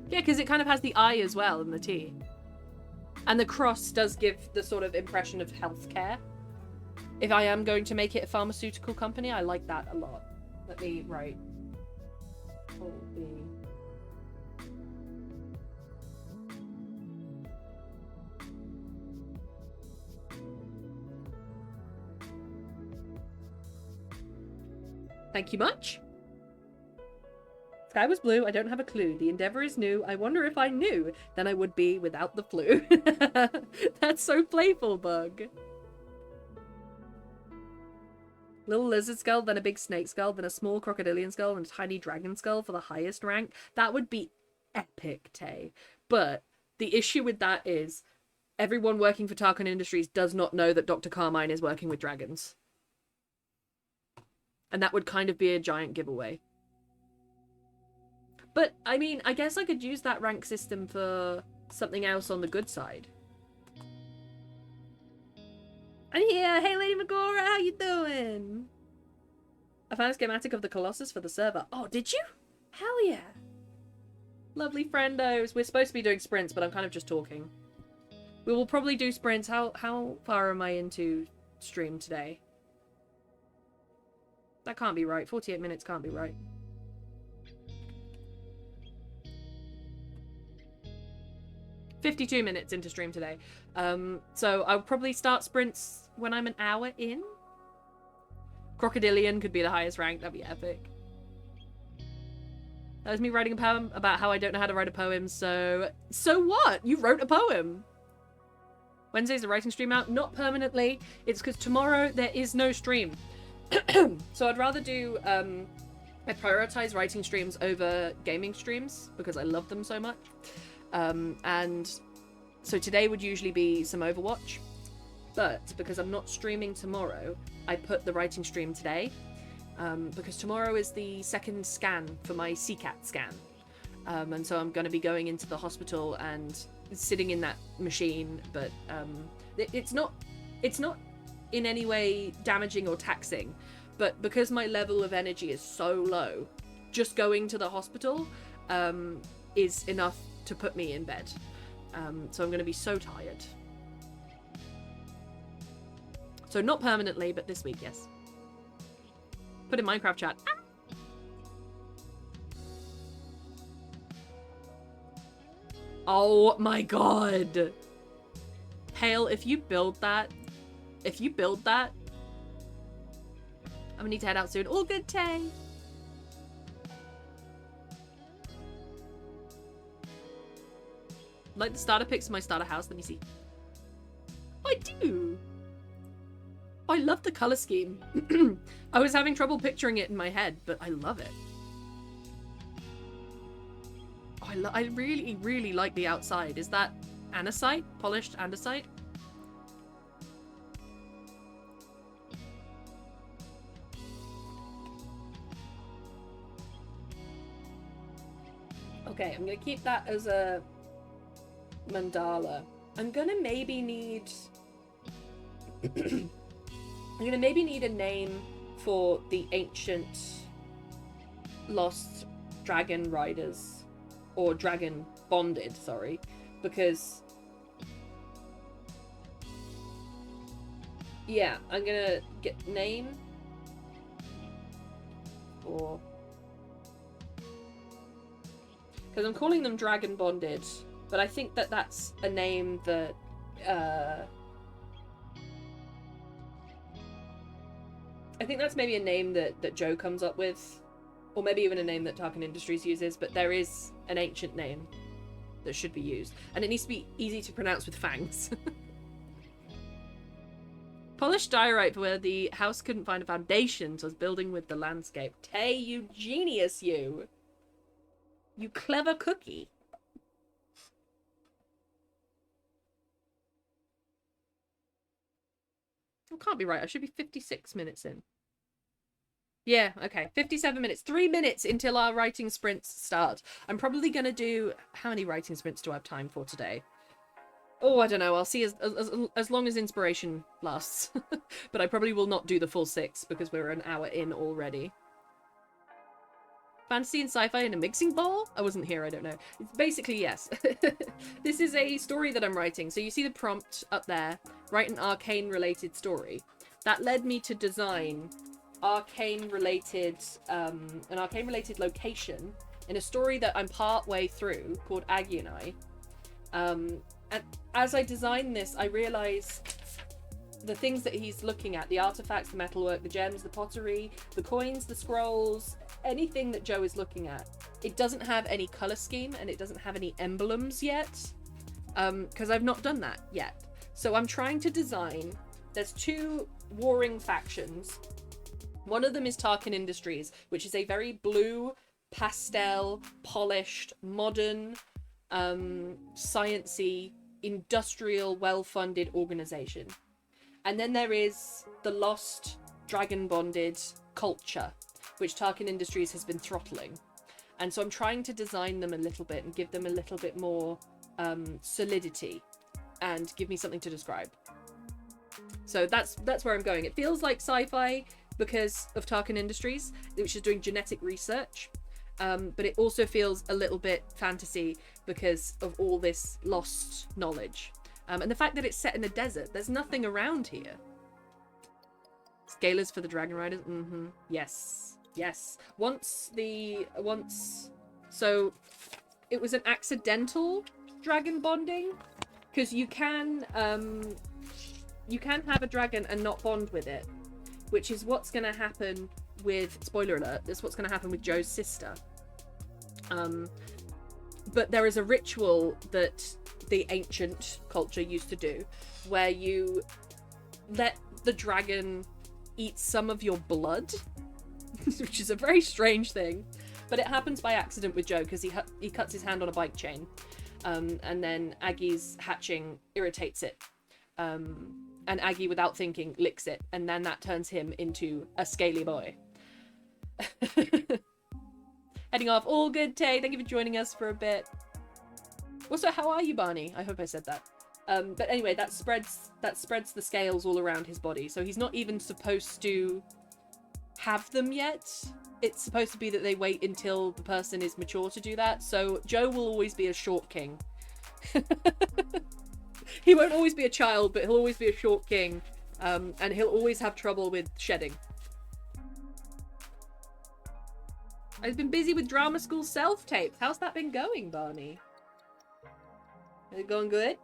Yeah, because it kind of has the I as well in the T. And the cross does give the sort of impression of healthcare. If I am going to make it a pharmaceutical company, I like that a lot. Let me write. Thank you much. Sky was blue. I don't have a clue. The endeavor is new. I wonder if I knew, then I would be without the flu. That's so playful, Bug. Little lizard skull, then a big snake skull, then a small crocodilian skull, and a tiny dragon skull for the highest rank. That would be epic, Tay. But the issue with that is everyone working for Tarkon Industries does not know that Dr. Carmine is working with dragons. And that would kind of be a giant giveaway. But, I mean, I guess I could use that rank system for something else on the good side. I'm here! Hey, Lady Magora, how you doing? I found a schematic of the Colossus for the server. Oh, did you? Hell yeah. Lovely friendos. We're supposed to be doing sprints, but I'm kind of just talking. We will probably do sprints. How far am I into stream today? That can't be right. 48 minutes can't be right. $52 minutes into stream today. So I'll probably start sprints when I'm an hour in. Crocodilian could be the highest rank. That'd be epic. That was me writing a poem about how I don't know how to write a poem, so what? You wrote a poem. Wednesday's the writing stream out? Not permanently. It's because tomorrow there is no stream. So I'd rather do, I prioritize writing streams over gaming streams because I love them so much. And so today would usually be some Overwatch, but because I'm not streaming tomorrow, I put the writing stream today, because tomorrow is the second scan for my CCAT scan. And so I'm going to be going into the hospital and sitting in that machine, but it's not in any way damaging or taxing, but because my level of energy is so low, just going to the hospital is enough to put me in bed. So I'm going to be so tired. So not permanently, but this week, yes. Put in Minecraft chat. Oh my god. Hale, if you build that, I'm gonna need to head out soon. All good, Tay. Like the starter pics of my starter house. Let me see. I do. I love the color scheme. I was having trouble picturing it in my head, but I love it. Oh, I really, really like the outside. Is that andesite? Polished andesite? Okay, I'm gonna keep that as a mandala. I'm gonna maybe need a name for the ancient lost dragon riders, or dragon bonded, sorry, because yeah, I'm gonna get name or because I'm calling them dragon bonded, but I think that that's a name that I think that's maybe a name that Joe comes up with, or maybe even a name that Tarkin Industries uses, but there is an ancient name that should be used, and it needs to be easy to pronounce with fangs. Polished diorite where the house couldn't find a foundation, so I was building with the landscape. Tay, you genius, you! You clever cookie. It can't be right. I should be 56 minutes in. Yeah, okay. 57 minutes. 3 minutes until our writing sprints start. I'm probably going to do... How many writing sprints do I have time for today? Oh, I don't know. I'll see as long as inspiration lasts. But I probably will not do the full 6 because we're an hour in already. Fantasy and sci-fi in a mixing bowl? I wasn't here, I don't know. It's basically, yes. This is a story that I'm writing. So you see the prompt up there. Write an arcane-related story. That led me to design an arcane-related location in a story that I'm part way through called Aggie and I. And as I designed this, I realized the things that he's looking at, the artifacts, the metalwork, the gems, the pottery, the coins, the scrolls, anything that Joe is looking at, it doesn't have any color scheme and it doesn't have any emblems yet, because I've not done that yet. So I'm trying to design, there's 2 warring factions. One of them is Tarkin Industries, which is a very blue, pastel, polished, modern, sciencey, industrial, well-funded organization. And then there is the lost, dragon-bonded culture, which Tarkin Industries has been throttling. And so I'm trying to design them a little bit and give them a little bit more solidity and give me something to describe. So that's where I'm going. It feels like sci-fi because of Tarkin Industries, which is doing genetic research. But it also feels a little bit fantasy because of all this lost knowledge. And the fact that it's set in the desert, there's nothing around here. Scalers for the Dragon Riders? Mm-hmm. Yes. Yes. So it was an accidental dragon bonding, because you can have a dragon and not bond with it, which is what's going to happen with, spoiler alert, this is what's going to happen with Joe's sister. But there is a ritual that the ancient culture used to do where you let the dragon eat some of your blood, which is a very strange thing, but it happens by accident with Joe because he cuts his hand on a bike chain, and then Aggie's hatching irritates it, and Aggie, without thinking, licks it, and then that turns him into a scaly boy. Heading off. All good, Tay. Thank you for joining us for a bit. Also, how are you, Barney? I hope I said that. But anyway, that spreads the scales all around his body. So he's not even supposed to have them yet. It's supposed to be that they wait until the person is mature to do that. So Joe will always be a short king. He won't always be a child, but he'll always be a short king. And he'll always have trouble with shedding. I've been busy with drama school self-tapes. How's that been going, Barney? Is it going good?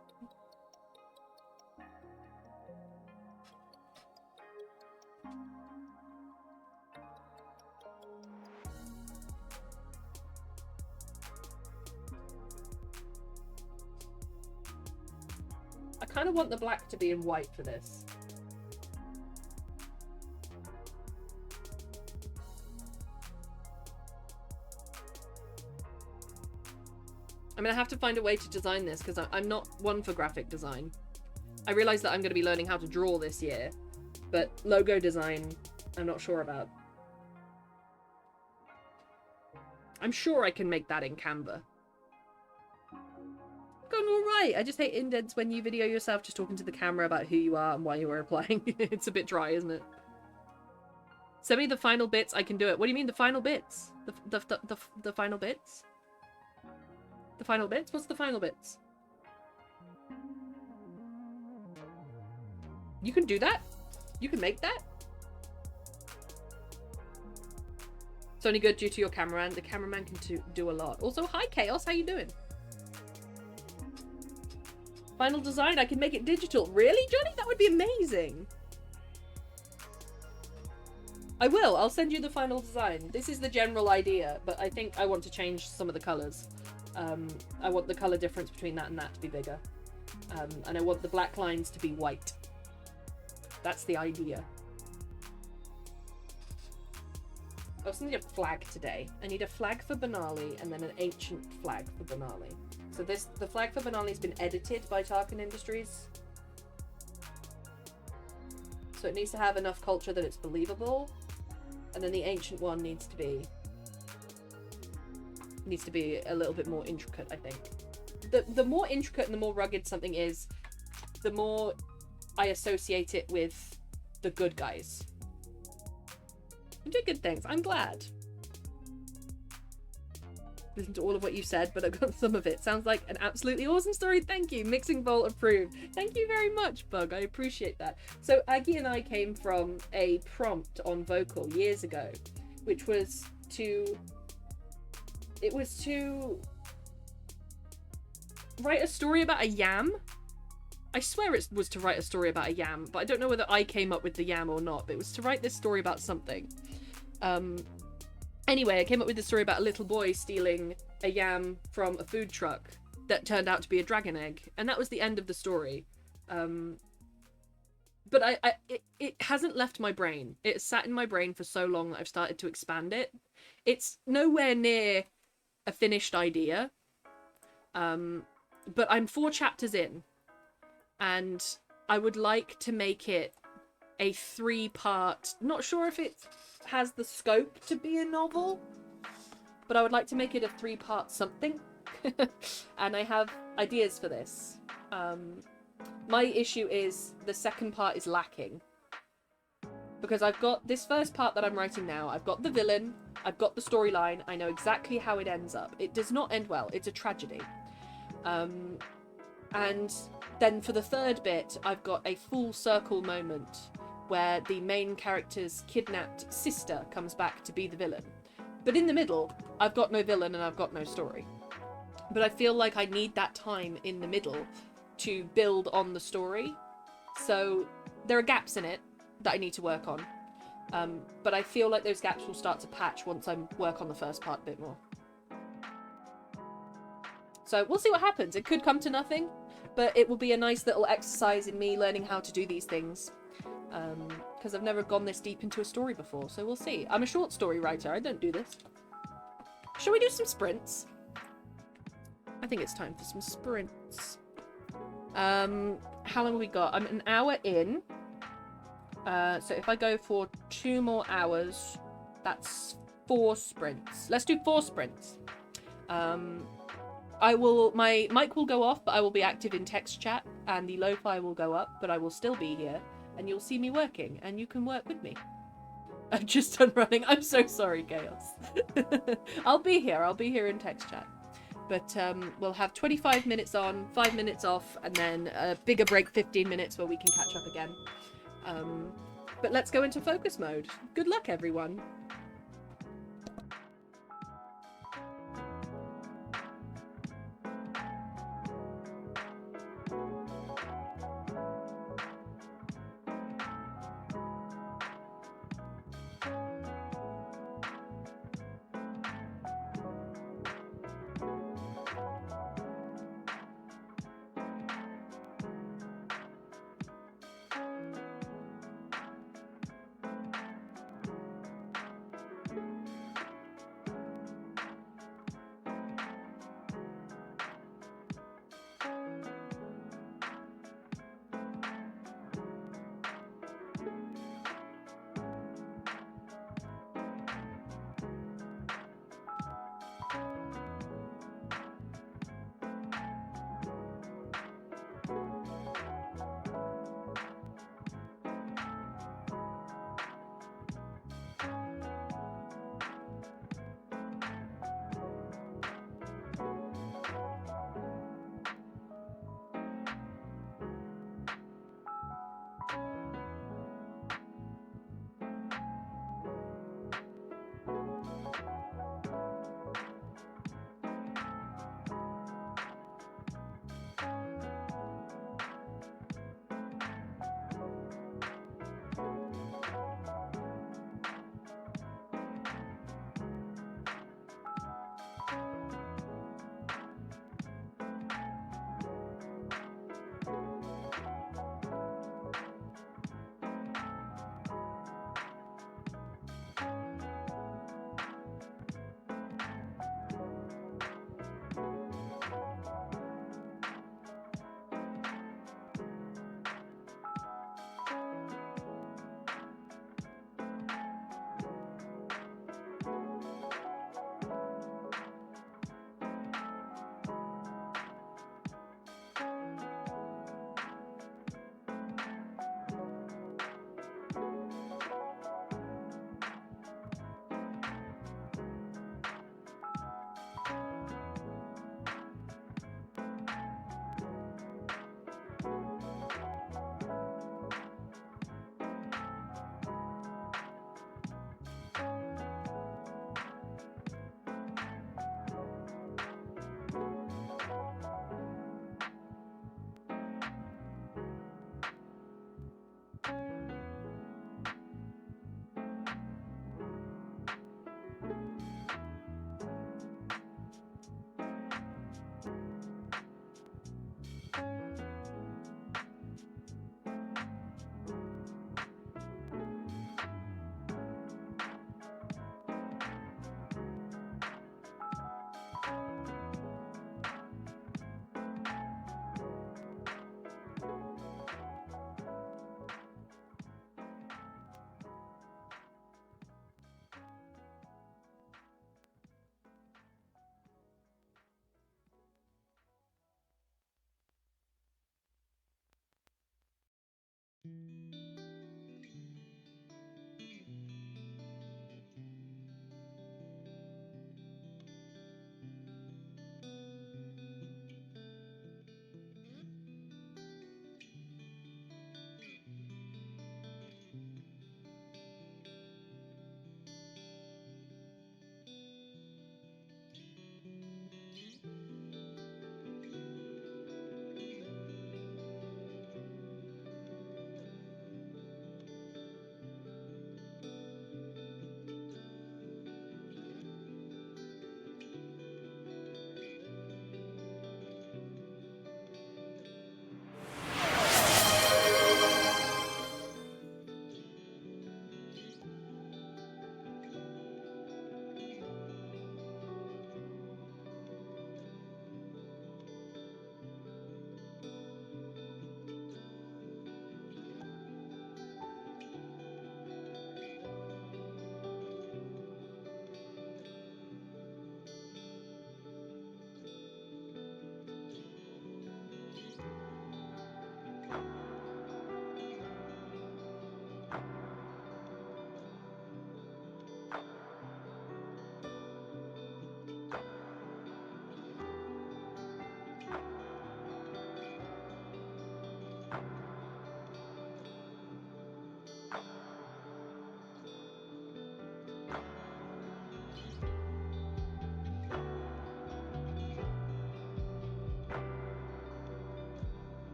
I kind of want the black to be in white for this. I'm gonna have to find a way to design this because I'm not one for graphic design. I realize that I'm going to be learning how to draw this year, but logo design, I'm not sure about. I'm sure I can make that in Canva. Going alright. I just hate indents when you video yourself just talking to the camera about who you are and why you are applying. It's a bit dry, isn't it? Send me the final bits, I can do it. What do you mean the final bits? The final bits? The final bits? What's the final bits? You can do that? You can make that? It's only good due to your cameraman. The cameraman can do a lot. Also, hi Chaos, how you doing? Final design, I can make it digital. Really, Johnny? That would be amazing. I will. I'll send you the final design. This is the general idea, but I think I want to change some of the colours. I want the colour difference between that and that to be bigger. And I want the black lines to be white. That's the idea. I also need a flag today. I need a flag for Banali and then an ancient flag for Banali. So the flag for Banali has been edited by Tarkin Industries. So it needs to have enough culture that it's believable. And then the ancient one needs to be a little bit more intricate, I think. The more intricate and the more rugged something is, the more I associate it with the good guys. You did good things. I'm glad. Listen to all of what you said, but I got some of it. Sounds like an absolutely awesome story. Thank you. Mixing Vault approved. Thank you very much, Bug. I appreciate that. So Aggie and I came from a prompt on Vocal years ago, which was to write a story about a yam. I swear it was to write a story about a yam, but I don't know whether I came up with the yam or not, but it was to write this story about something. Anyway, I came up with this story about a little boy stealing a yam from a food truck that turned out to be a dragon egg, and that was the end of the story. But it hasn't left my brain. It sat in my brain for so long that I've started to expand it. It's nowhere near a finished idea, but I'm 4 chapters in, and I would like to make it a 3-part, not sure if it has the scope to be a novel, but I would like to make it a 3-part something. And I have ideas for this. My issue is the second part is lacking, because I've got this first part that I'm writing now. I've got the villain, I've got the storyline, I know exactly how it ends up. It does not end well. It's a tragedy. And then for the third bit, I've got a full circle moment where the main character's kidnapped sister comes back to be the villain. But in the middle, I've got no villain and I've got no story. But I feel like I need that time in the middle to build on the story. So there are gaps in it that I need to work on. But I feel like those gaps will start to patch once I work on the first part a bit more. So we'll see what happens. It could come to nothing, but it will be a nice little exercise in me learning how to do these things. Because I've never gone this deep into a story before, so we'll see. I'm a short story writer. I don't do this. Shall we do some sprints? I think it's time for some sprints. How long have we got? I'm an hour in. So if I go for 2 more hours, that's 4 sprints. Let's do 4 sprints. My mic will go off, but I will be active in text chat, and the lo-fi will go up, but I will still be here, and you'll see me working, and you can work with me. I've just done running. I'm so sorry, Chaos. I'll be here in text chat. But we'll have 25 minutes on, 5 minutes off, and then a bigger break, 15 minutes, where we can catch up again. But let's go into focus mode. Good luck, everyone.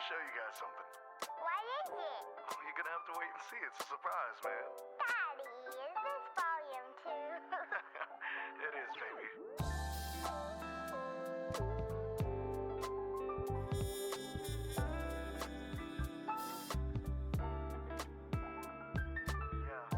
show you guys something. What is it? Oh, you're gonna have to wait and see. It's a surprise, man. Daddy, is this volume 2? It is, baby. Yeah.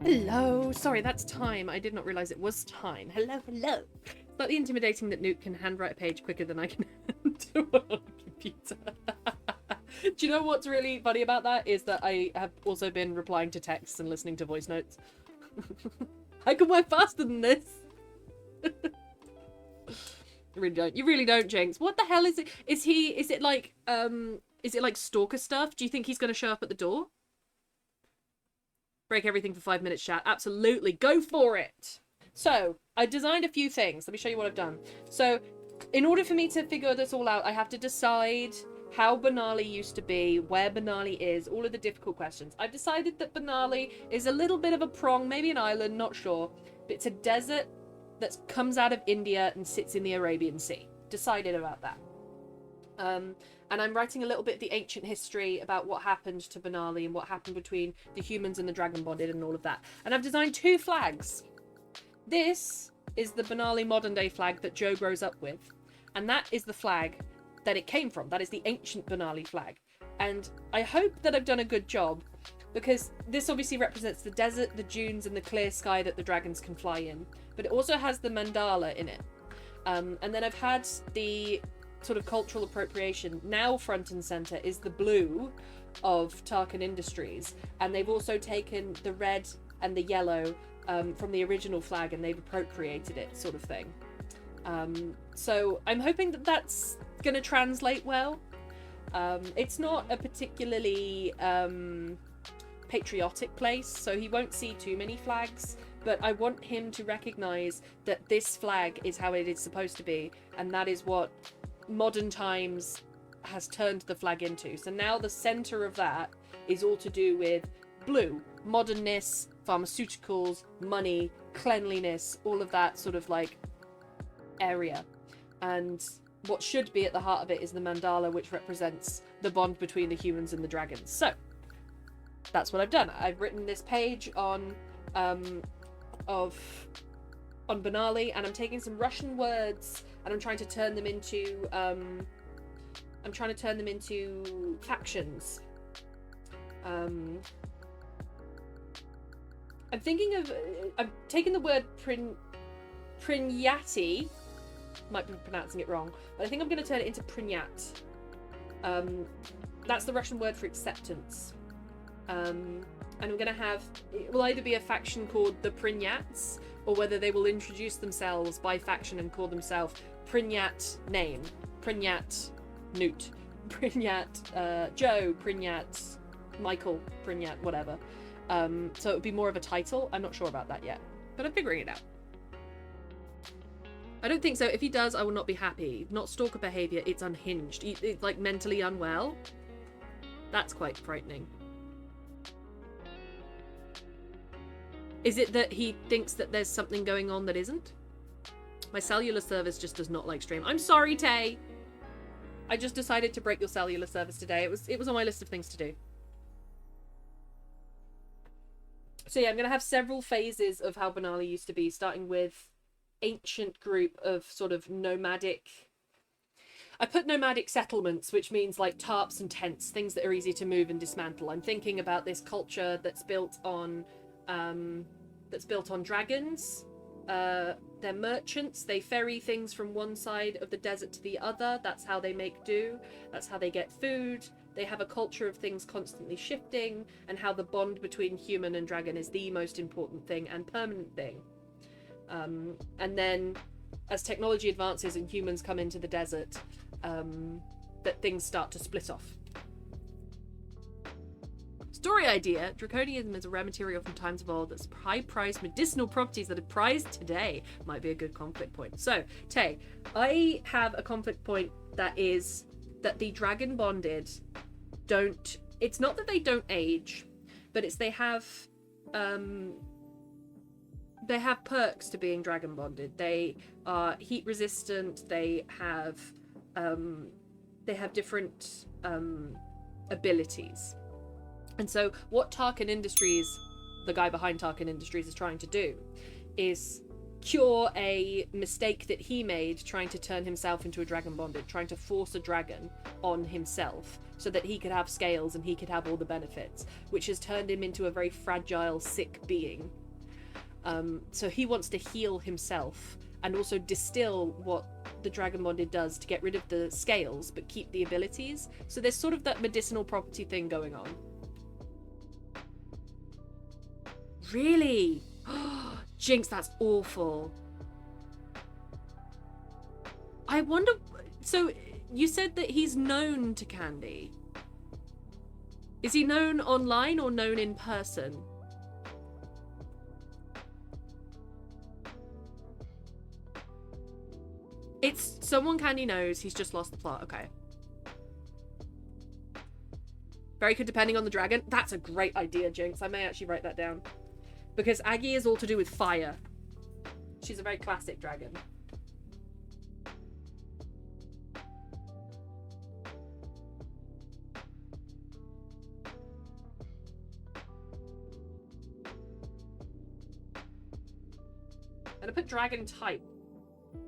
Hello. Sorry, that's time. I did not realize it was time. Hello, hello. Slightly intimidating that Newt can handwrite a page quicker than I can do it on a computer. Do you know what's really funny about that? Is that I have also been replying to texts and listening to voice notes. I can work faster than this. You really don't. You really don't, Jinx. What the hell is it? Is it like stalker stuff? Do you think he's going to show up at the door? Break everything for 5 minutes, chat. Absolutely. Go for it. So, I designed a few things. Let me show you what I've done. So, in order for me to figure this all out, I have to decide how Banali used to be, where Banali is, all of the difficult questions. I've decided that Banali is a little bit of a prong, maybe an island, not sure. But it's a desert that comes out of India and sits in the Arabian Sea. Decided about that. And I'm writing a little bit of the ancient history about what happened to Banali and what happened between the humans and the dragon bonded and all of that. And I've designed 2 flags. This is the Banali modern day flag that Joe grows up with. And that is the flag that it came from. That is the ancient Banali flag. And I hope that I've done a good job, because this obviously represents the desert, the dunes, and the clear sky that the dragons can fly in. But it also has the mandala in it. And then I've had the sort of cultural appropriation. Now front and center is the blue of Tarkin Industries. And they've also taken the red and the yellow from the original flag and they've appropriated it, sort of thing. So I'm hoping that that's going to translate well. It's not a particularly patriotic place, so he won't see too many flags, but I want him to recognize that this flag is how it is supposed to be, and that is what modern times has turned the flag into. So now the center of that is all to do with blue, modernness, pharmaceuticals, money, cleanliness, all of that sort of like area. And what should be at the heart of it is the mandala, which represents the bond between the humans and the dragons. So that's what I've done. I've written this page on Banali, and I'm taking some Russian words and I'm trying to turn them into factions. I'm taking the word Prinyati, might be pronouncing it wrong, but I think I'm going to turn it into Prinyat. That's the Russian word for acceptance. And I'm going to have, it will either be a faction called the Prinyats, or whether they will introduce themselves by faction and call themselves Prinyat name, Prinyat Newt, Prinyat Joe, Prinyat Michael, Prinyat whatever. So it would be more of a title. I'm not sure about that yet, but I'm figuring it out. I don't think so. If he does, I will not be happy. Not stalker behavior, it's unhinged. It's like mentally unwell. That's quite frightening. Is it that he thinks that there's something going on that isn't? My cellular service just does not like stream. I'm sorry, Tay. I just decided to break your cellular service today. It was on my list of things to do. So yeah, I'm going to have several phases of how Banali used to be, starting with ancient group of sort of nomadic. I put nomadic settlements, which means like tarps and tents, things that are easy to move and dismantle. I'm thinking about this culture that's built on dragons. They're merchants. They ferry things from one side of the desert to the other. That's how they make do. That's how they get food. They have a culture of things constantly shifting, and how the bond between human and dragon is the most important thing and permanent thing. And then as technology advances and humans come into the desert, that things start to split off. Story idea: Draconianism is a rare material from times of old that's high-priced medicinal properties that are prized today. Might be a good conflict point. So, Tay, I have a conflict point that is that the dragon bonded don't... It's not that they don't age, but it's they have perks to being dragon bonded. They are heat resistant. They have different abilities. And so what Tarkin Industries, the guy behind Tarkin Industries, is trying to do is cure a mistake that he made trying to turn himself into a dragon bonded, trying to force a dragon on himself so that he could have scales and he could have all the benefits, which has turned him into a very fragile, sick being. So he wants to heal himself and also distill what the dragon bonded does to get rid of the scales but keep the abilities. So there's sort of that medicinal property thing going on. Really? Jinx, that's awful. I wonder... So, you said that he's known to Candy. Is he known online or known in person? It's someone Candy knows, he's just lost the plot. Okay. Very good depending on the dragon. That's a great idea, Jinx. I may actually write that down. Because Aggie is all to do with fire. She's a very classic dragon. I'm gonna put dragon type.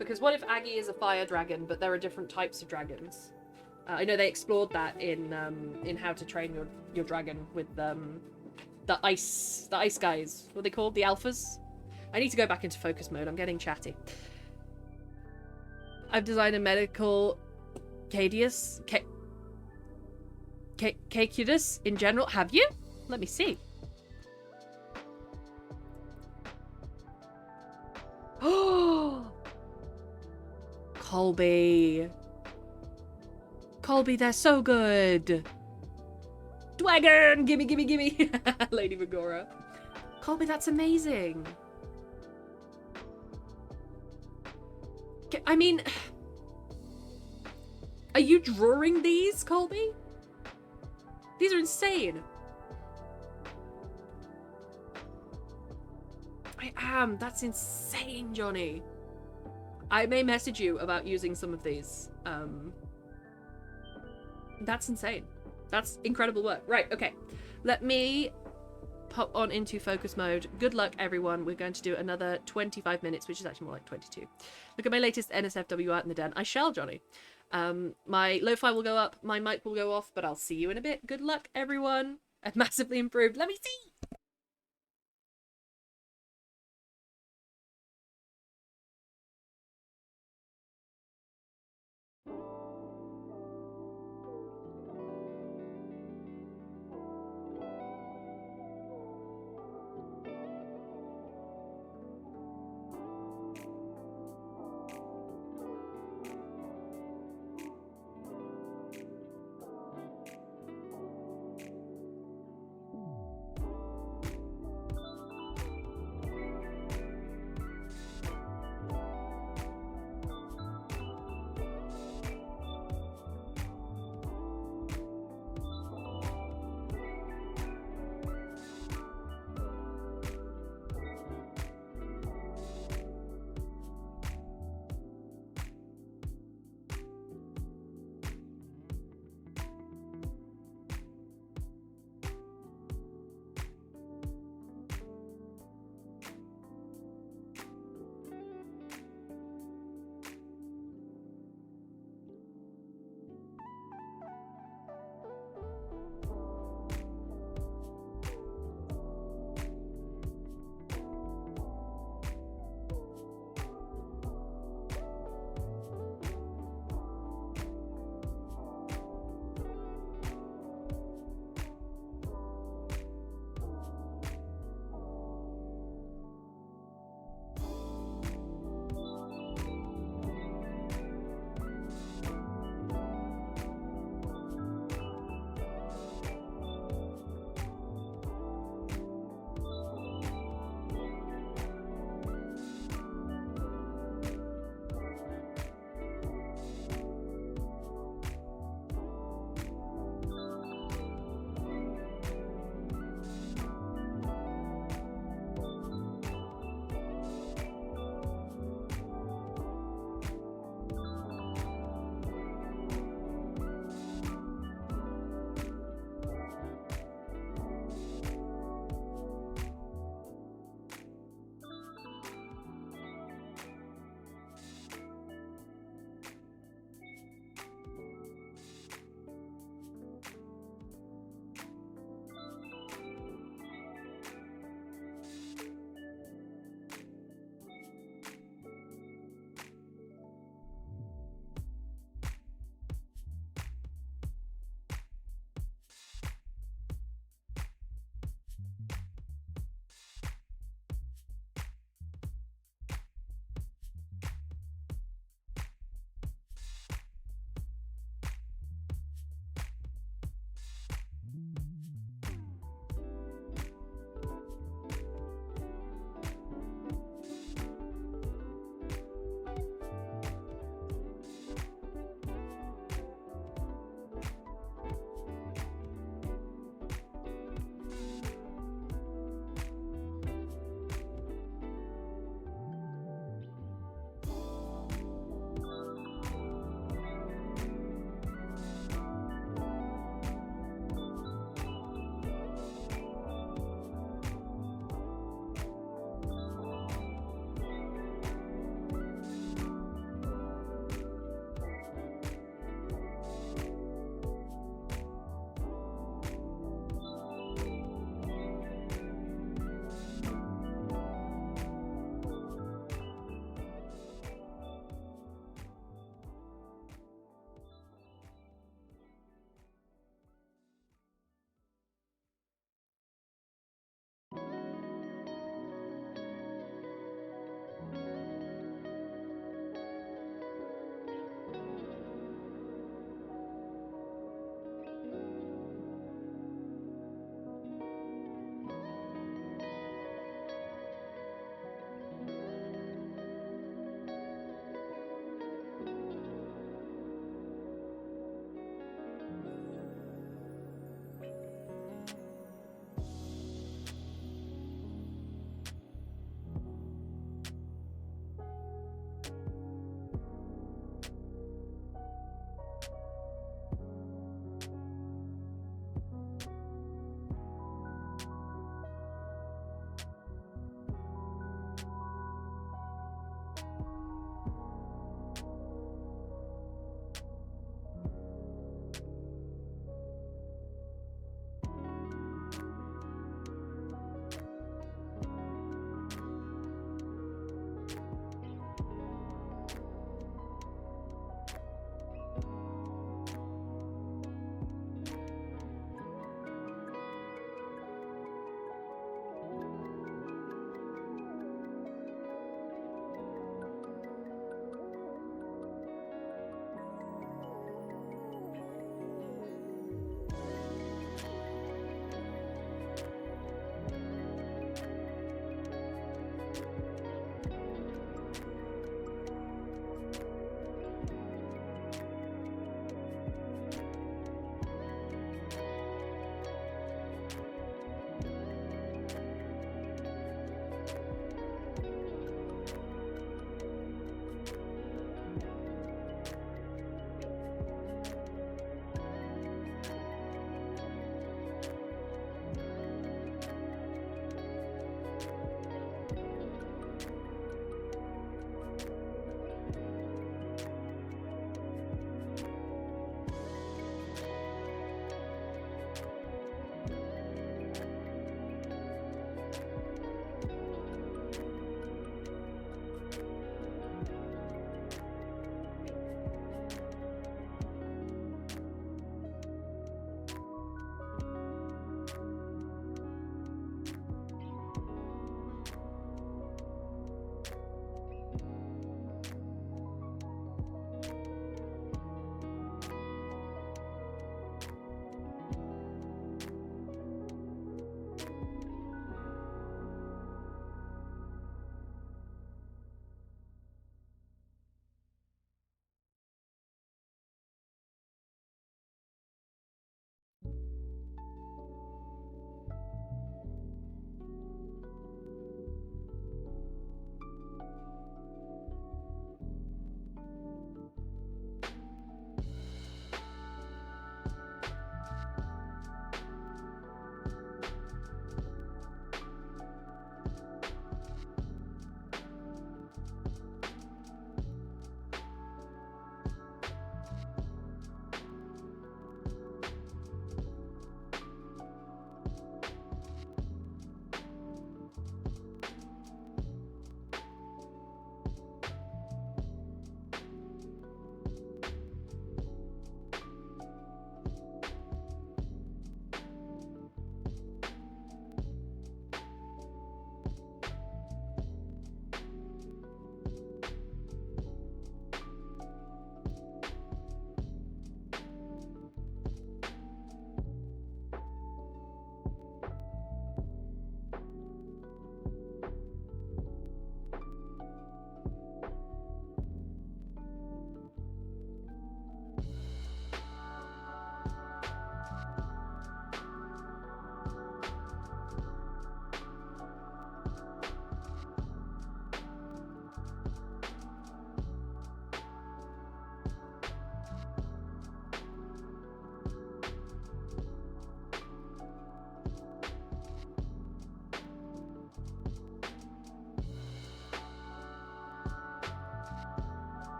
Because what if Aggie is a fire dragon, but there are different types of dragons? I know they explored that in How to Train Your Dragon with the ice guys. What are they called? The alphas? I need to go back into focus mode. I'm getting chatty. I've designed a medical Caduceus in general. Have you? Let me see. Oh, Colby. Colby, they're so good. Dwagon! Gimme, gimme, gimme! Lady Megora. Colby, that's amazing. I mean... Are you drawing these, Colby? These are insane. I am. That's insane, Johnny. I may message you about using some of these. That's insane. That's incredible work. Right, okay. Let me pop on into focus mode. Good luck, everyone. We're going to do another 25 minutes, which is actually more like 22. Look at my latest NSFW art in the den. I shall, Johnny. My lo-fi will go up, my mic will go off, but I'll see you in a bit. Good luck, everyone. I've massively improved. Let me see!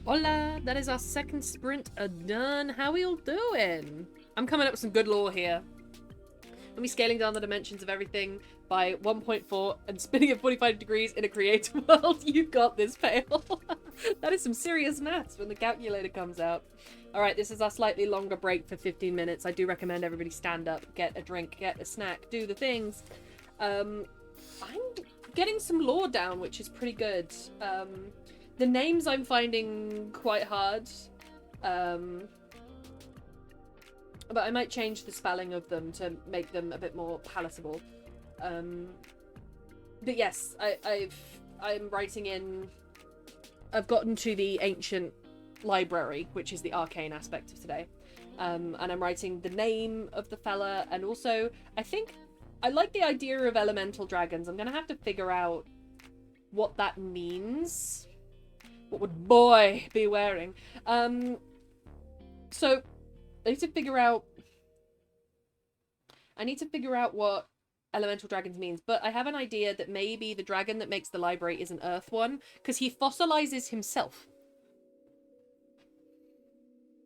Hola, that is our second sprint done. How we all doing? I'm coming up with some good lore here. Let me scaling down the dimensions of everything by 1.4 and spinning at 45 degrees in a creative world. You got this, Pale. That is some serious maths when the calculator comes out. All right, this is our slightly longer break for 15 minutes. I do recommend everybody stand up, get a drink, get a snack, do the things. I'm getting some lore down, which is pretty good. The names I'm finding quite hard. But I might change the spelling of them to make them a bit more palatable. But yes, I'm writing in... I've gotten to the ancient library, which is the arcane aspect of today. And I'm writing the name of the fella, and also, I think... I like the idea of elemental dragons. I'm gonna have to figure out what that means. What would boy be wearing? So... I need to figure out what elemental dragons means, but I have an idea that maybe the dragon that makes the library is an earth one, because he fossilizes himself.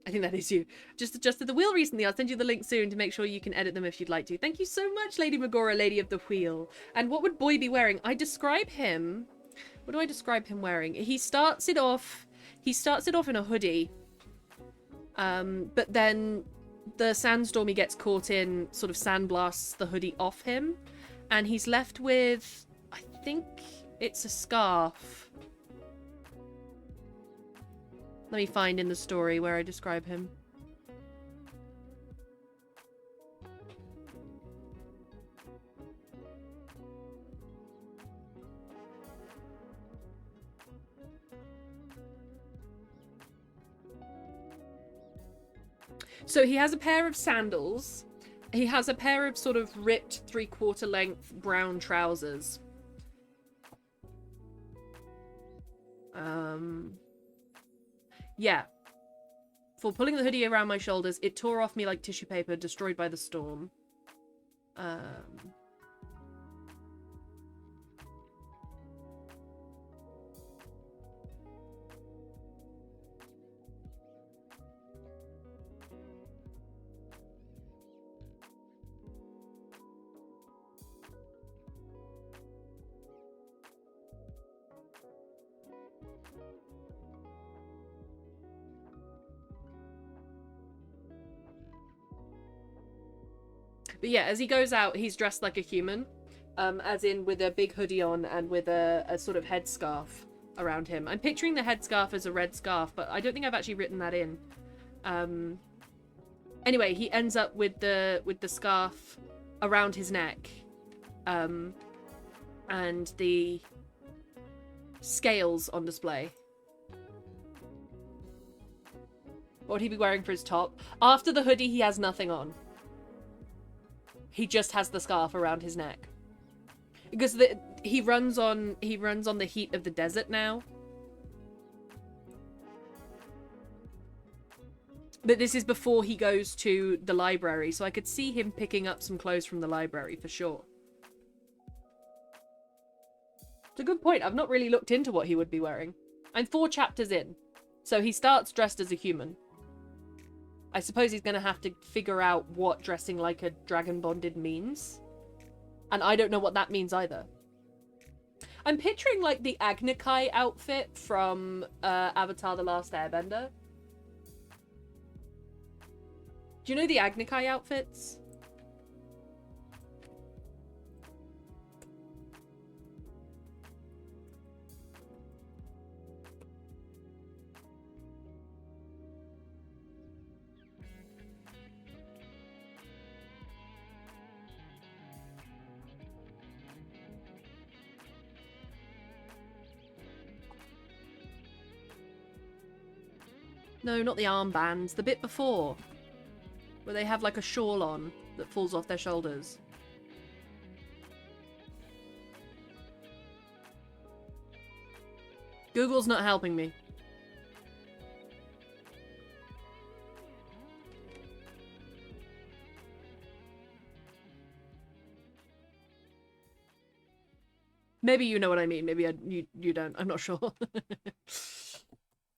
I think that is you. Just adjusted the wheel recently. I'll send you the link soon to make sure you can edit them if you'd like to. Thank you so much, Lady Magora, Lady of the Wheel. And what would boy be wearing? I describe him... What do I describe him wearing? He starts it off in a hoodie. But then the sandstorm he gets caught in sort of sandblasts the hoodie off him, and he's left with, I think it's a scarf. Let me find in the story where I describe him. So he has a pair of sandals. He has a pair of sort of ripped 3/4 length brown trousers. Yeah. For pulling the hoodie around my shoulders, it tore off me like tissue paper, destroyed by the storm. But yeah, as he goes out, he's dressed like a human. As in with a big hoodie on and with a sort of headscarf around him. I'm picturing the headscarf as a red scarf, but I don't think I've actually written that in. Anyway, he ends up with the scarf around his neck. And the scales on display. What would he be wearing for his top? After the hoodie, he has nothing on. He just has the scarf around his neck. Because he runs on the heat of the desert now. But this is before he goes to the library, so I could see him picking up some clothes from the library for sure. It's a good point. I've not really looked into what he would be wearing. I'm 4 chapters in, so he starts dressed as a human. I suppose he's going to have to figure out what dressing like a dragon bonded means. And I don't know what that means either. I'm picturing like the Agnikai outfit from Avatar: The Last Airbender. Do you know the Agnikai outfits? No, not the armbands. The bit before. Where they have like a shawl on that falls off their shoulders. Google's not helping me. Maybe you know what I mean. Maybe you don't. I'm not sure.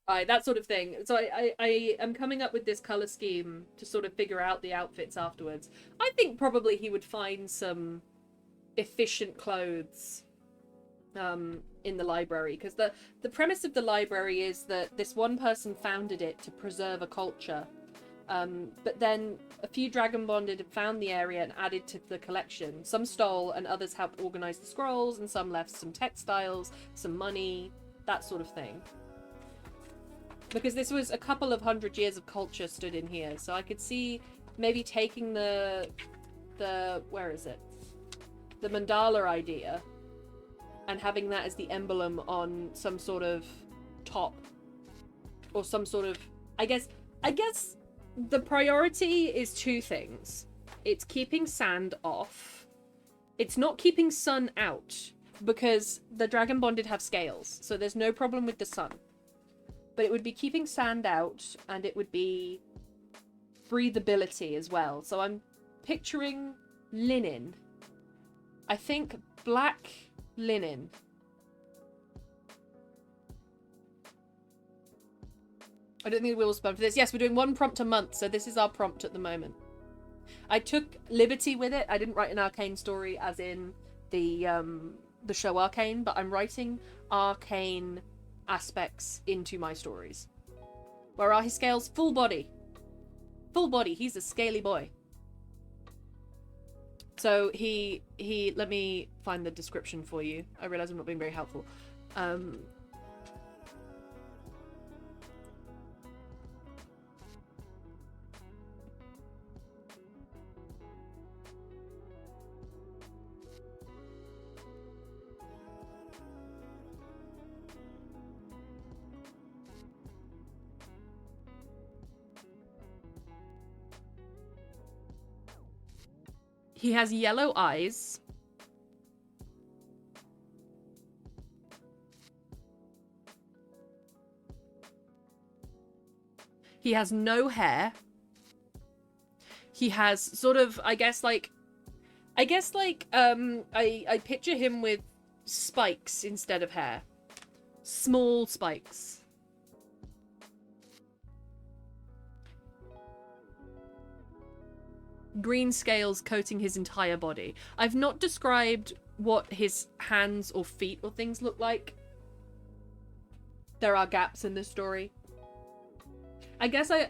That sort of thing. So I am coming up with this color scheme to sort of figure out the outfits afterwards. I think probably he would find some efficient clothes in the library, because the premise of the library is that this one person founded it to preserve a culture, but then a few Dragon Bonded had found the area and added to the collection. Some stole and others helped organize the scrolls, and some left some textiles, some money, that sort of thing. Because this was a couple of 100 years of culture stood in here, so I could see maybe taking the where is it? The mandala idea and having that as the emblem on some sort of top or some sort of, I guess the priority is two things. It's keeping sand off. It's not keeping sun out, because the Dragon Bonded have scales, so there's no problem with the sun. But it would be keeping sand out, and it would be breathability as well. So I'm picturing linen. I think black linen. I don't think the wheel will spun for this. Yes, we're doing one prompt a month, so this is our prompt at the moment. I took liberty with it. I didn't write an arcane story as in the show Arcane, but I'm writing arcane aspects into my stories. Where are his scales? Full body. Full body. He's a scaly boy. So he let me find the description for you. I realize I'm not being very helpful. He has yellow eyes. He has no hair. He has sort of, I picture him with spikes instead of hair. Small spikes. Green scales coating his entire body. I've not described what his hands or feet or things look like. There are gaps in this story. I guess I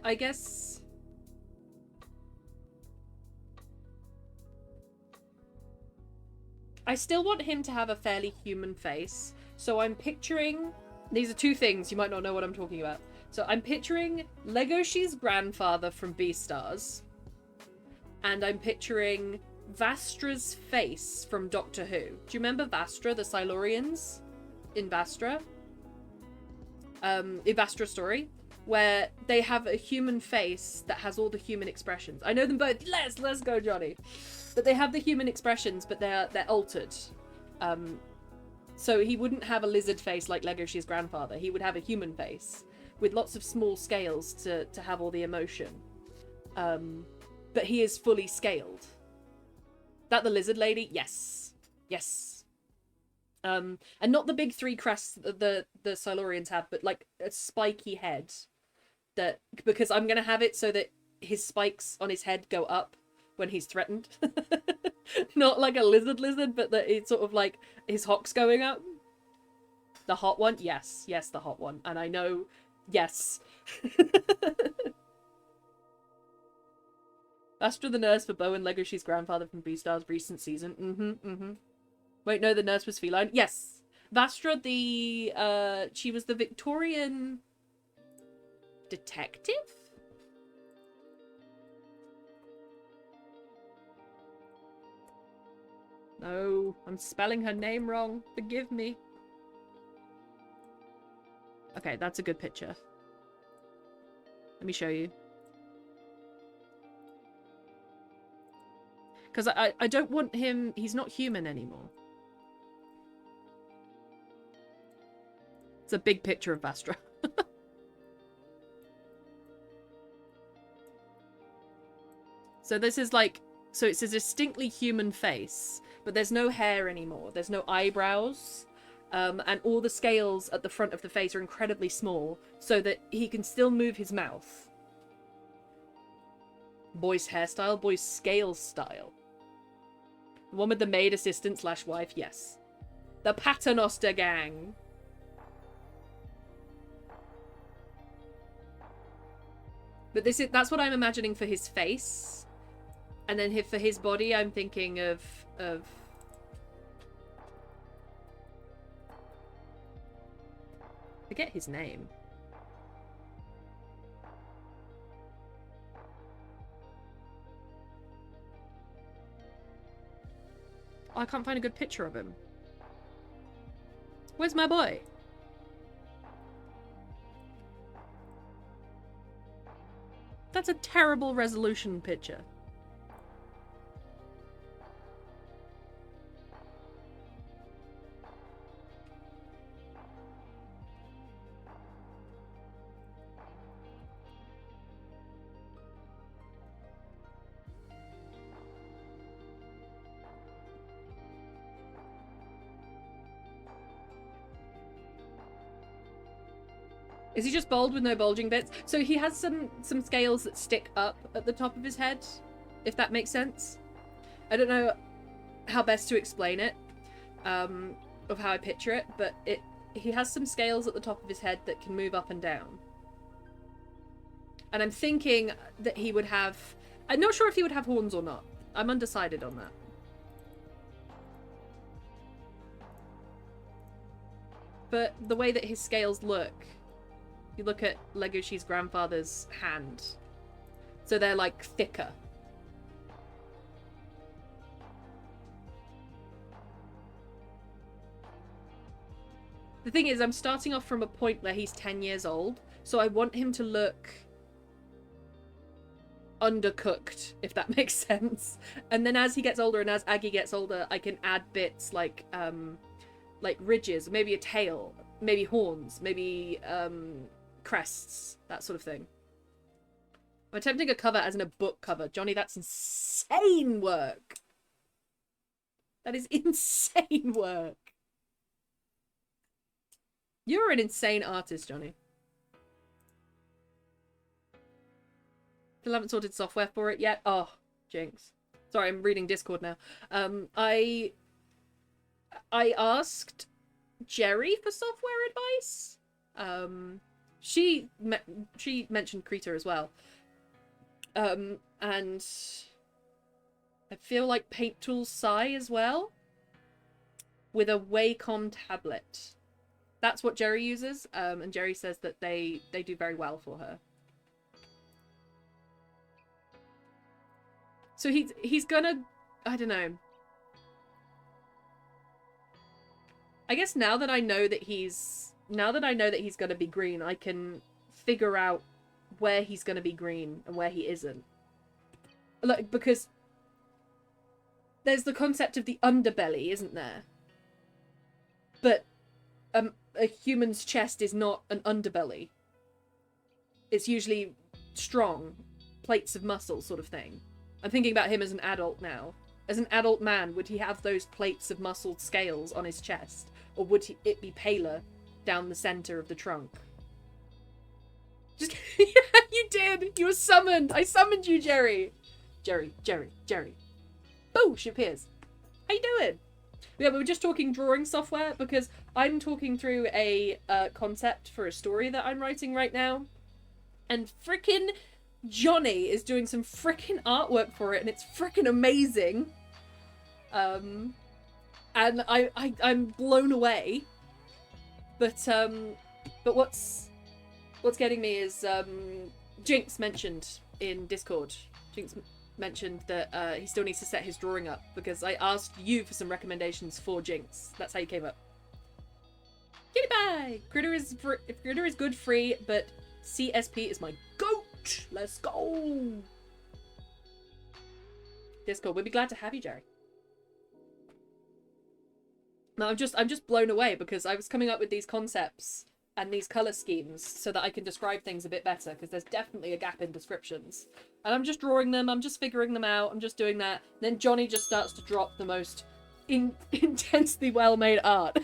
still want him to have a fairly human face. So I'm picturing, these are two things, you might not know what I'm talking about. So I'm picturing Legoshi's grandfather from Beastars. And I'm picturing Vastra's face from Doctor Who. Do you remember Vastra, the Silurians in Vastra? In Vastra's story, where they have a human face that has all the human expressions. I know them both. Let's go, Johnny. But they have the human expressions, but they're altered. So he wouldn't have a lizard face like Legoshi's grandfather. He would have a human face with lots of small scales to have all the emotion. But he is fully scaled. That the lizard lady? Yes. Yes. And not the big three crests that the Silurians have, but like a spiky head. That, because I'm gonna have it so that his spikes on his head go up when he's threatened. Not like a lizard, but that it's sort of like his hocks going up. The hot one? Yes. Yes, the hot one. And I know, yes. Vastra the nurse for Bo and Legoshi's grandfather from Beastars recent season. Wait, no, the nurse was feline. Yes. Vastra she was the Victorian detective? No, I'm spelling her name wrong. Forgive me. Okay, that's a good picture. Let me show you. Because I don't want him... He's not human anymore. It's a big picture of Vastra. So this is like... So it's a distinctly human face, but there's no hair anymore. There's no eyebrows. And all the scales at the front of the face are incredibly small, so that he can still move his mouth. Boy's hairstyle, boy's scale style. The one with the maid assistant / wife, yes. The Paternoster gang. But that's what I'm imagining for his face. And then for his body, I'm thinking of forget his name. Oh, I can't find a good picture of him. Where's my boy? That's a terrible resolution picture. Is he just bald with no bulging bits? So he has some scales that stick up at the top of his head, if that makes sense. I don't know how best to explain it, of how I picture it, but he has some scales at the top of his head that can move up and down. And I'm thinking that he would have... I'm not sure if he would have horns or not. I'm undecided on that. But the way that his scales look... You look at Legoshi's grandfather's hand. So they're like thicker. The thing is, I'm starting off from a point where he's 10 years old. So I want him to look undercooked, if that makes sense. And then as he gets older and as Aggie gets older, I can add bits like ridges, maybe a tail, maybe horns, maybe crests, that sort of thing. I'm attempting a cover as in a book cover. Johnny, that's insane work. That is insane work. You're an insane artist, Johnny. Still haven't sorted software for it yet. Oh, jinx. Sorry, I'm reading Discord now. I asked Jerry for software advice. She mentioned Krita as well. And I feel like Paint Tool Sai as well. With a Wacom tablet. That's what Jerry uses. And Jerry says that they do very well for her. So he's gonna... I don't know. I guess now that I know that he's going to be green, I can figure out where he's going to be green and where he isn't. Like, because there's the concept of the underbelly, isn't there? But a human's chest is not an underbelly. It's usually strong, plates of muscle sort of thing. I'm thinking about him as an adult now. As an adult man, would he have those plates of muscled scales on his chest? Or would it be paler down the center of the trunk? Just yeah, you did! You were summoned! I summoned you, Jerry! Jerry. Boo! She appears. How you doing? Yeah, we were just talking drawing software because I'm talking through a concept for a story that I'm writing right now. And frickin' Johnny is doing some frickin' artwork for it and it's frickin' amazing. And I'm blown away. But what's getting me is Jinx mentioned in Discord. Jinx mentioned that he still needs to set his drawing up because I asked you for some recommendations for Jinx. That's how you came up. Kitty pie! Critter is good free, but CSP is my goat. Let's go. Discord, we'll be glad to have you, Jerry. No, I'm just blown away because I was coming up with these concepts and these color schemes so that I can describe things a bit better because there's definitely a gap in descriptions. And I'm just drawing them, I'm just figuring them out, I'm just doing that. Then Johnny just starts to drop the most intensely well-made art.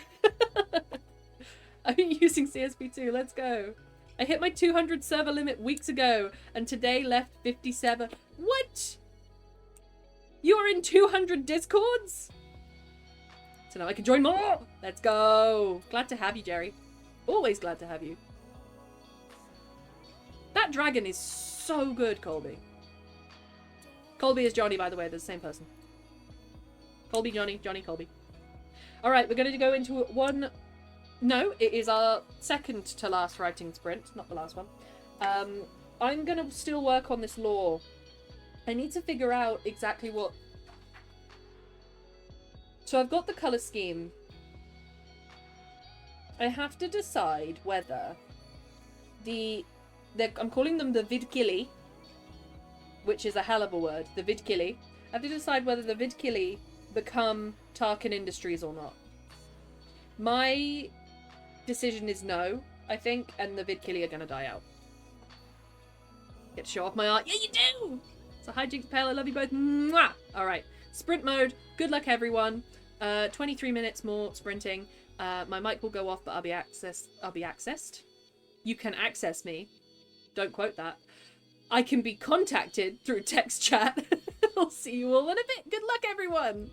I'm using CSP2. Let's go. I hit my 200 server limit weeks ago, and today left 57. What? You're in 200 discords? So now I can join more. Let's go. Glad to have you, Jerry. Always glad to have you. That dragon is so good, Colby. Colby is Johnny, by the way. They're the same person. Colby, Johnny, Johnny, Colby. All right, we're going to go into one... No, it is our second to last writing sprint, not the last one. I'm going to still work on this lore. I need to figure out exactly what... So I've got the colour scheme. I have to decide whether I'm calling them the Vidkili, which is a hell of a word. The Vidkili. I have to decide whether the Vidkili become Tarkin Industries or not. My decision is no, I think, and the Vidkili are going to die out. Get to show off my art. Yeah, you do! So hijinks, Pale, I love you both. Mwah! Alright, sprint mode. Good luck, everyone. 23 minutes more sprinting. My mic will go off, but I'll be accessed. You can access me. Don't quote that. I can be contacted through text chat. I'll see you all in a bit. Good luck, everyone.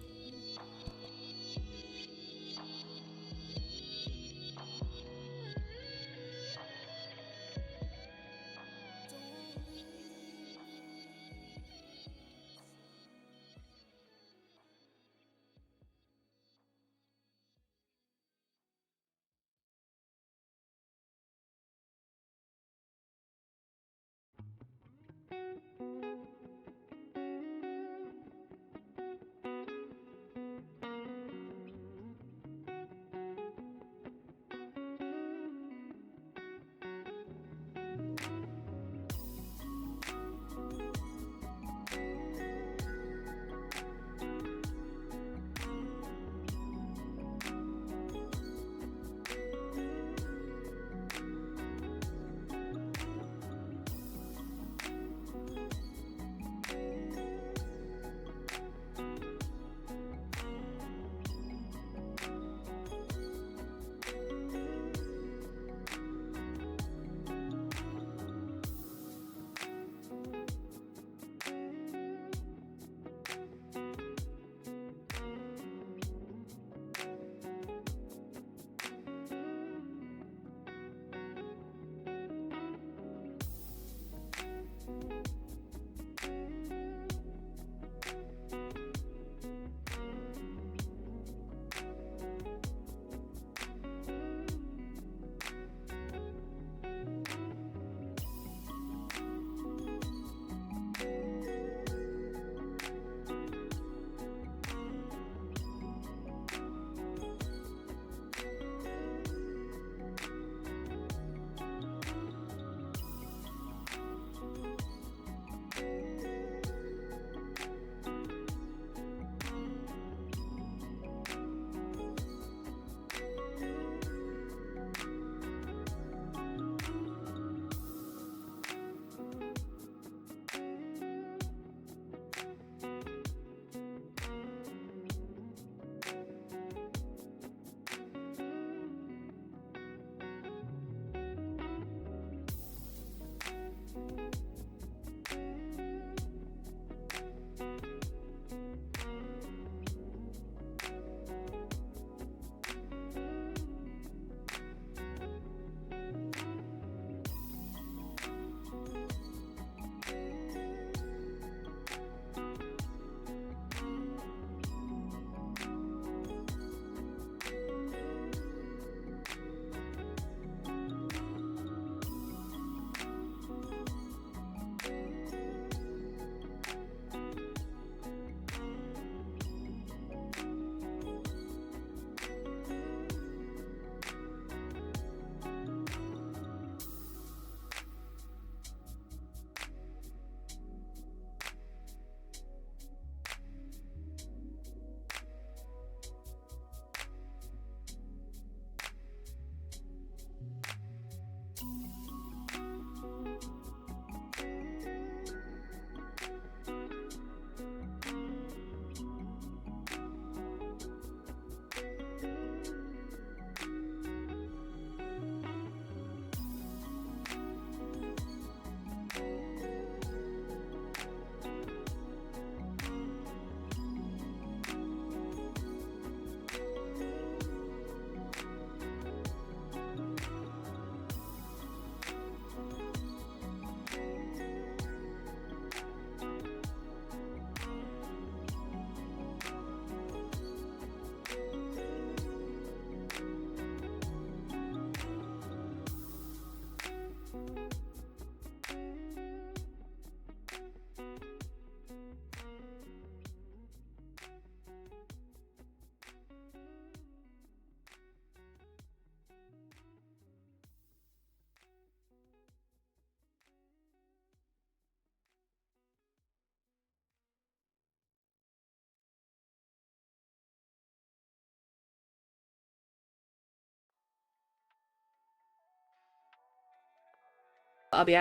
I'll be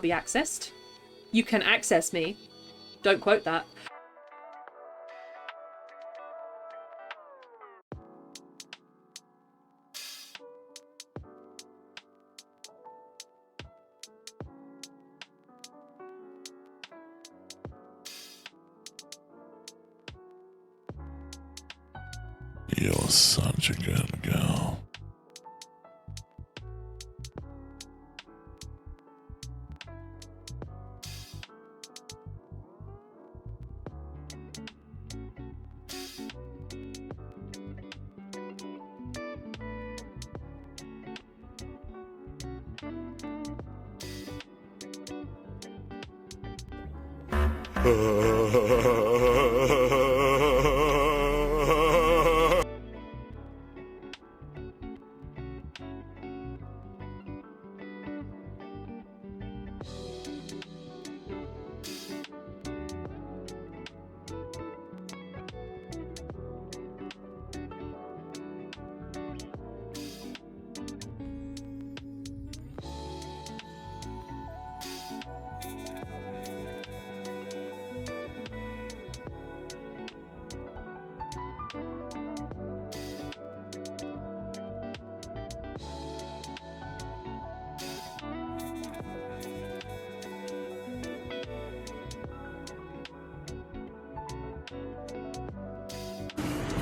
accessed. You can access me. Don't quote that. You're such a good girl.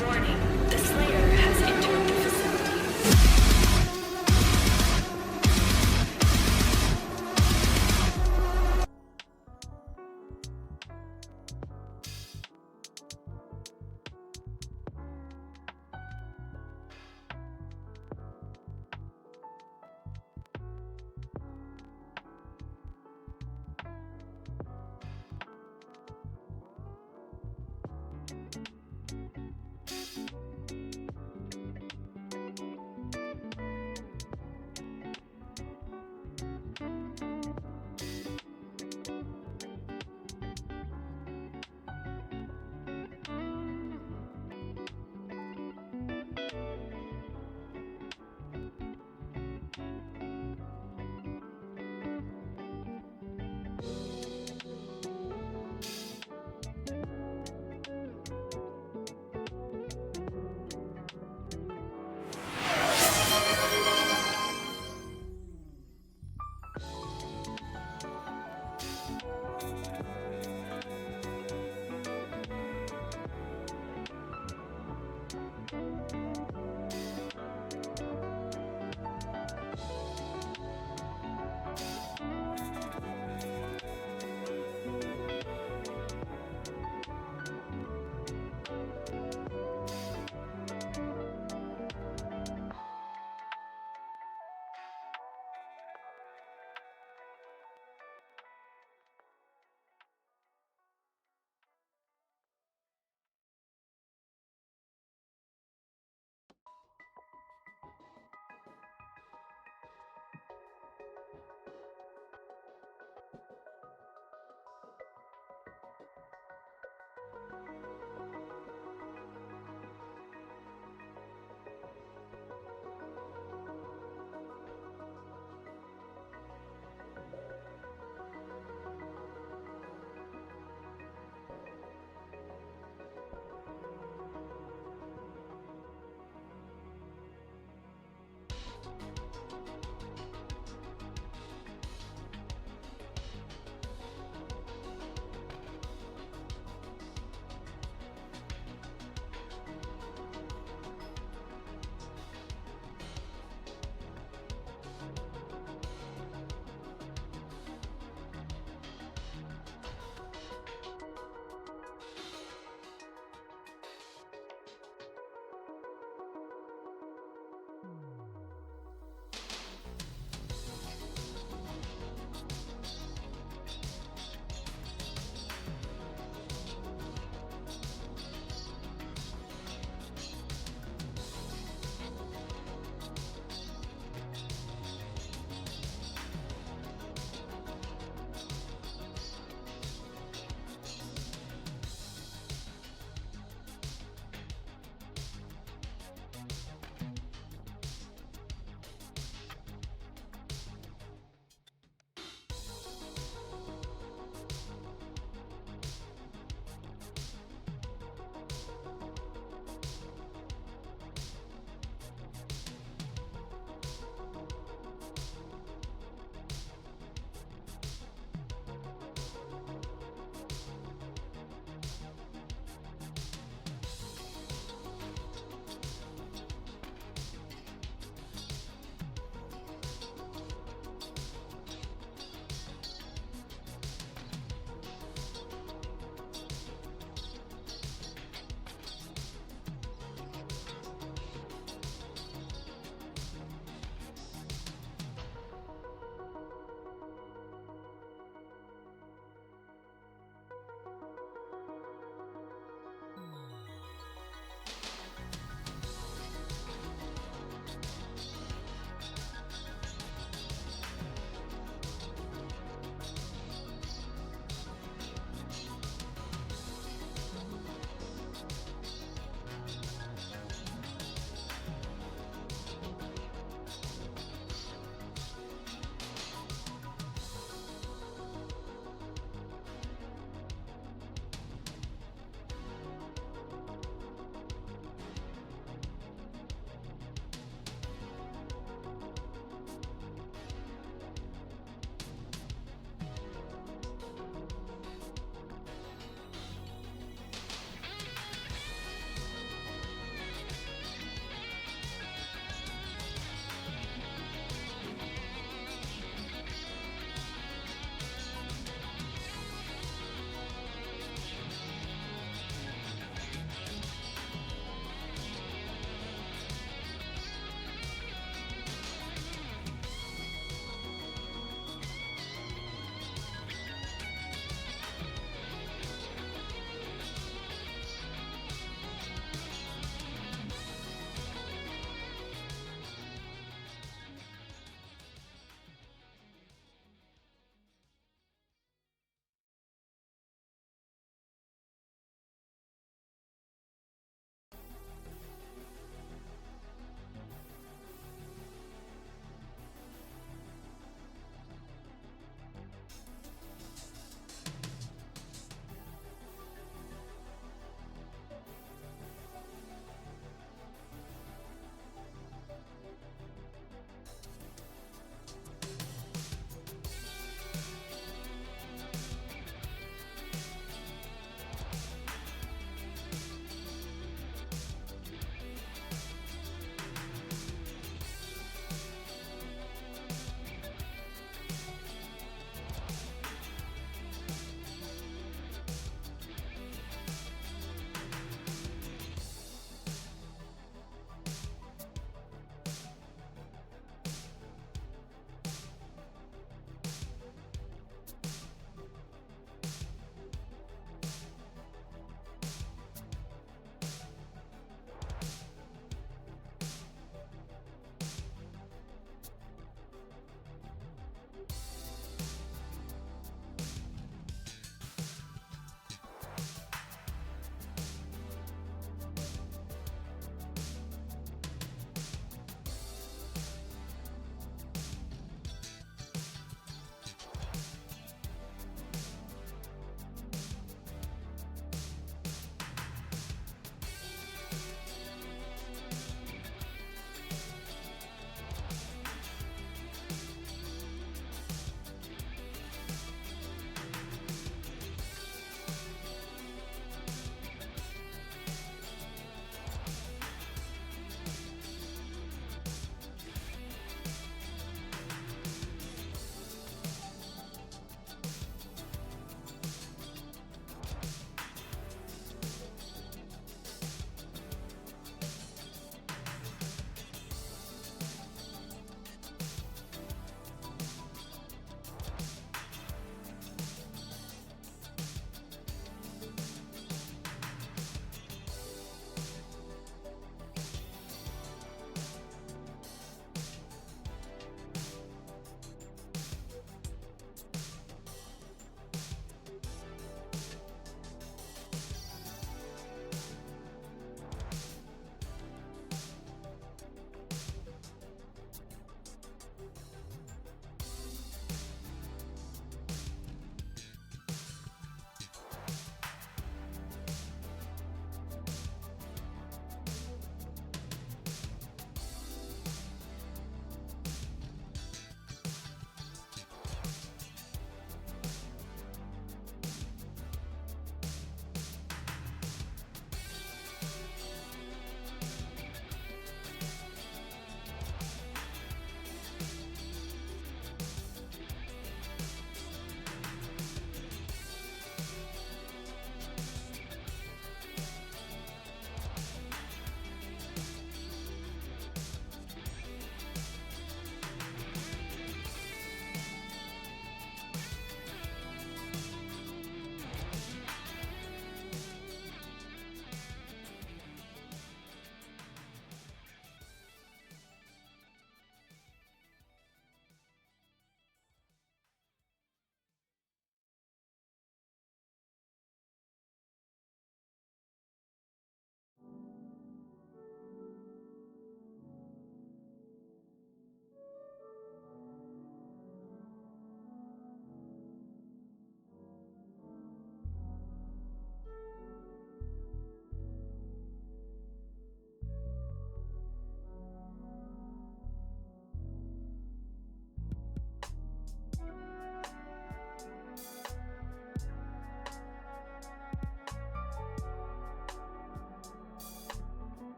Warning, the Slayer has entered the facility.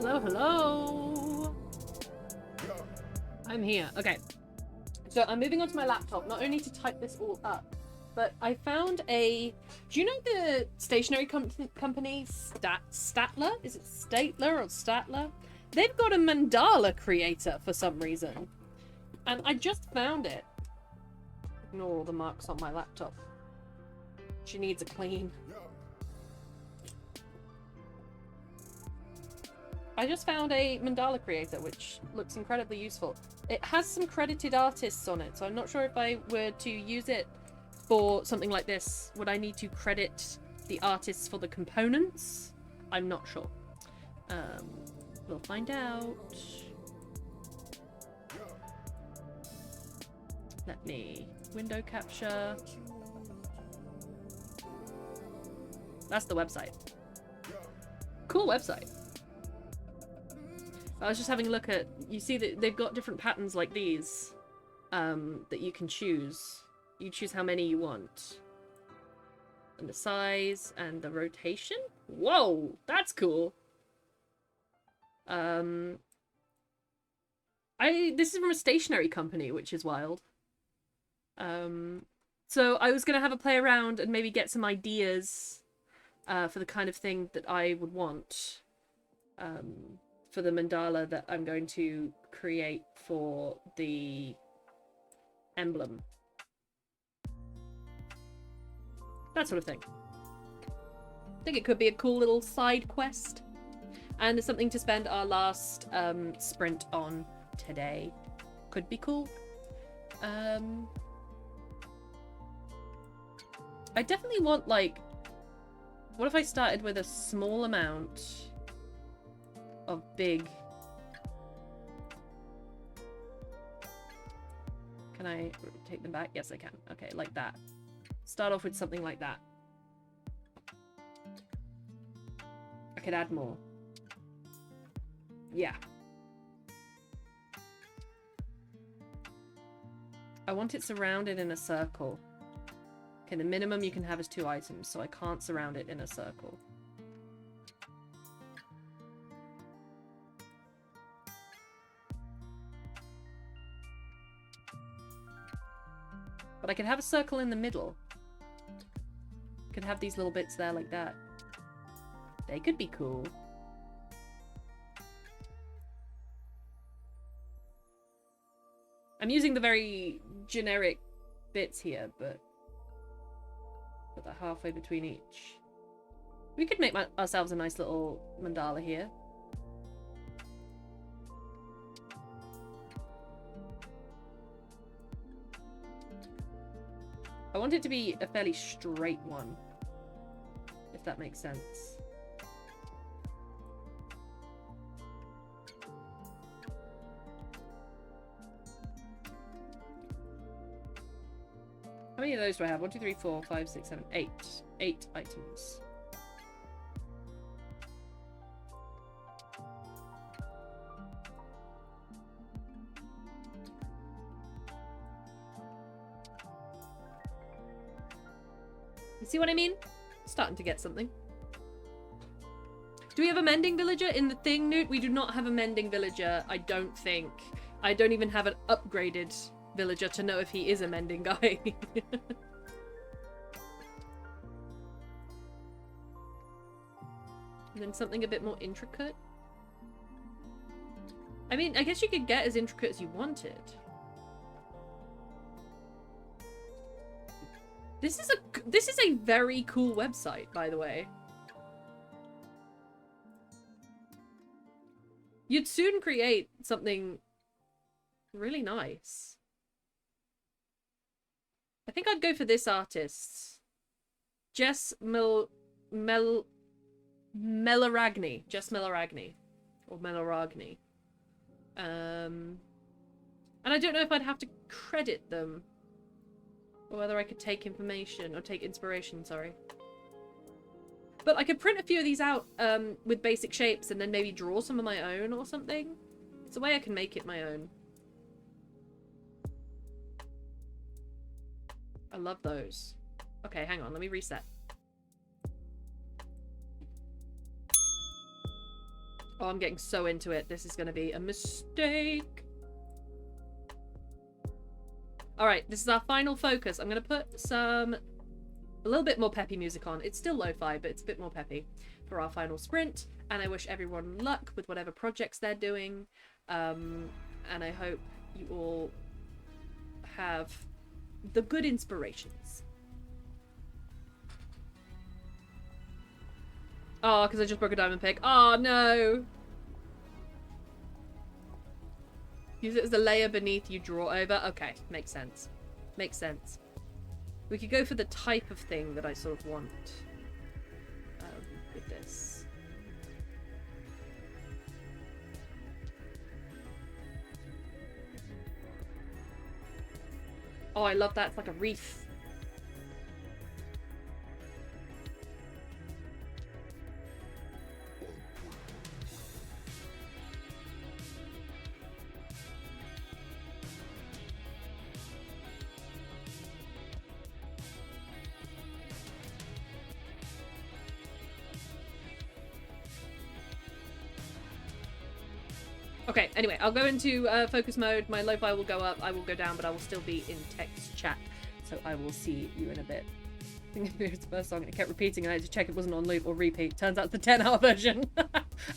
Hello, hello. I'm here. Okay. So I'm moving onto my laptop, not only to type this all up, but I found a... Do you know the stationery company Statler? Is it Statler or Statler? They've got a mandala creator for some reason. And I just found it. Ignore all the marks on my laptop. She needs a clean. I just found a mandala creator, which looks incredibly useful. It has some credited artists on it, so I'm not sure if I were to use it for something like this, would I need to credit the artists for the components? I'm not sure. We'll find out. Let me window capture. That's the website. Cool website. I was just having a look at, you see that they've got different patterns like these that you can choose. You choose how many you want. And the size and the rotation? Whoa, that's cool. This is from a stationery company, which is wild. So I was gonna have a play around and maybe get some ideas for the kind of thing that I would want. For the mandala that I'm going to create for the emblem. That sort of thing. I think it could be a cool little side quest. And it's something to spend our last sprint on today. Could be cool. I definitely want, like... What if I started with a small amount of big... Can I take them back? Yes, I can. Okay, like that. Start off with something like that. I could add more. Yeah. I want it surrounded in a circle. Okay, the minimum you can have is 2 items, so I can't surround it in a circle. But I could have a circle in the middle. Could have these little bits there like that. They could be cool. I'm using the very generic bits here, but put that halfway between each. We could make ourselves a nice little mandala here. I want it to be a fairly straight one, if that makes sense. How many of those do I have? 1, 2, 3, 4, 5, 6, 7, 8. 8 items. You see what I mean? Starting to get something. Do we have a mending villager in the thing, Newt? We do not have a mending villager, I don't think. I don't even have an upgraded villager to know if he is a mending guy. And then something a bit more intricate. I mean, I guess you could get as intricate as you wanted. This is a very cool website, by the way. You'd soon create something really nice. I think I'd go for this artist. Jess Melaragni. Jess Melaragni. Or Melaragni. And I don't know if I'd have to credit them. Or whether I could take information, or take inspiration, sorry. But I could print a few of these out with basic shapes and then maybe draw some of my own or something. It's a way I can make it my own. I love those. Okay, hang on, let me reset. Oh, I'm getting so into it. This is going to be a mistake. Alright, this is our final focus. I'm going to put a little bit more peppy music on. It's still lo-fi, but it's a bit more peppy for our final sprint. And I wish everyone luck with whatever projects they're doing. And I hope you all have the good inspirations. Oh, because I just broke a diamond pick. Oh, no. Use it as a layer beneath you draw over. Okay, makes sense. Makes sense. We could go for the type of thing that I sort of want with this. Oh, I love that. It's like a wreath. Okay, anyway, I'll go into focus mode. My lo-fi will go up, I will go down, but I will still be in text chat. So I will see you in a bit. I think it's the first song. It kept repeating and I had to check it wasn't on loop or repeat. Turns out it's the 10-hour version.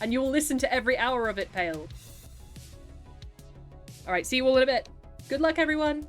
And you will listen to every hour of it, Pale. Alright, see you all in a bit. Good luck, everyone.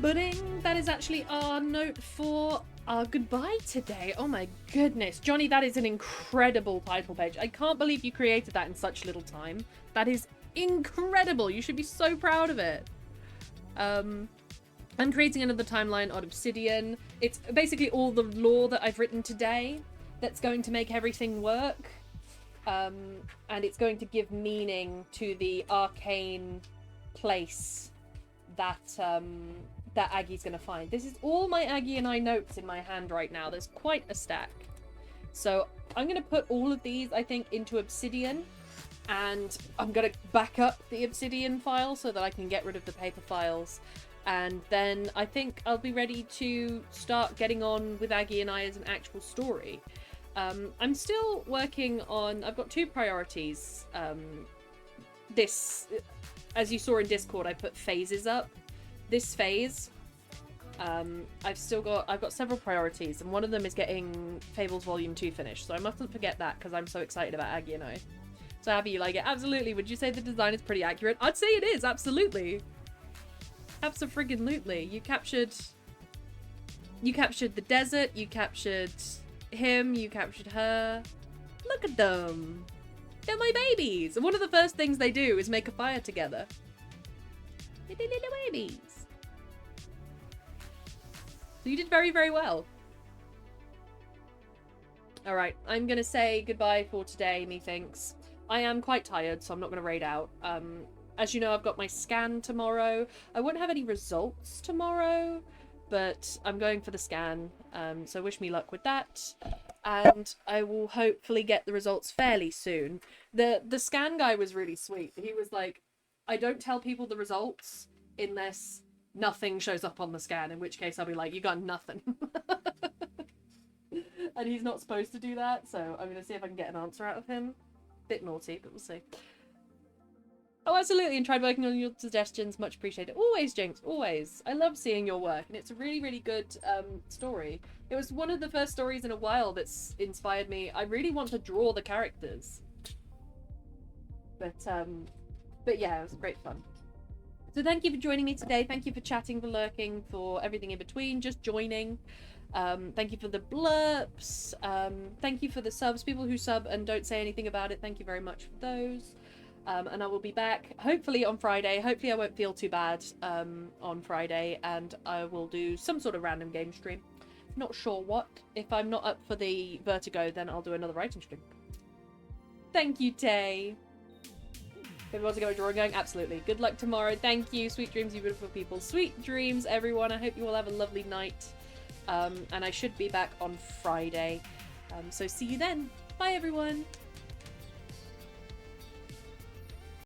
Budding, that is actually our note for our goodbye today. Oh my goodness. Johnny, that is an incredible title page. I can't believe you created that in such little time. That is incredible. You should be so proud of it. I'm creating another timeline on Obsidian. It's basically all the lore that I've written today that's going to make everything work. And it's going to give meaning to the arcane place that that Aggie's going to find. This is all my Aggie and I notes in my hand right now. There's quite a stack. So I'm going to put all of these, I think, into Obsidian. And I'm going to back up the Obsidian file so that I can get rid of the paper files. And then I think I'll be ready to start getting on with Aggie and I as an actual story. I'm still working on... I've got two priorities. As you saw in Discord, I put phases up. This phase, I've got several priorities, and one of them is getting Fables Volume 2 finished, so I mustn't forget that because I'm so excited about Aggie and I. So Abby, you like it? Absolutely. Would you say the design is pretty accurate? I'd say it is, absolutely. Abso-friggin-lutely. You captured the desert, you captured him, you captured her. Look at them. They're my babies. And one of the first things they do is make a fire together. Little babies. So you did very, very well. Alright, I'm going to say goodbye for today, methinks. I am quite tired, so I'm not going to raid out. As you know, I've got my scan tomorrow. I won't have any results tomorrow, but I'm going for the scan, so wish me luck with that. And I will hopefully get the results fairly soon. The scan guy was really sweet. He was like, I don't tell people the results unless nothing shows up on the scan, in which case I'll be like, you got nothing. And he's not supposed to do that, so I'm going to see if I can get an answer out of him. Bit naughty, but we'll see. Oh, absolutely, and tried working on your suggestions. Much appreciated. Always, Jinx, always. I love seeing your work, and it's a really, really good story. It was one of the first stories in a while that's inspired me. I really want to draw the characters. But yeah, it was great fun. So thank you for joining me today. Thank you for chatting, for lurking, for everything in between, just joining. Thank you for the blurps. Thank you for the subs. People who sub and don't say anything about it, thank you very much for those. And I will be back hopefully on Friday. Hopefully I won't feel too bad on Friday, and I will do some sort of random game stream. Not sure what. If I'm not up for the Vertigo, then I'll do another writing stream. Thank you, Tay. Everyone's going drawing going? Absolutely. Good luck tomorrow. Thank you. Sweet dreams, you beautiful people. Sweet dreams, everyone. I hope you all have a lovely night. And I should be back on Friday. So see you then. Bye, everyone.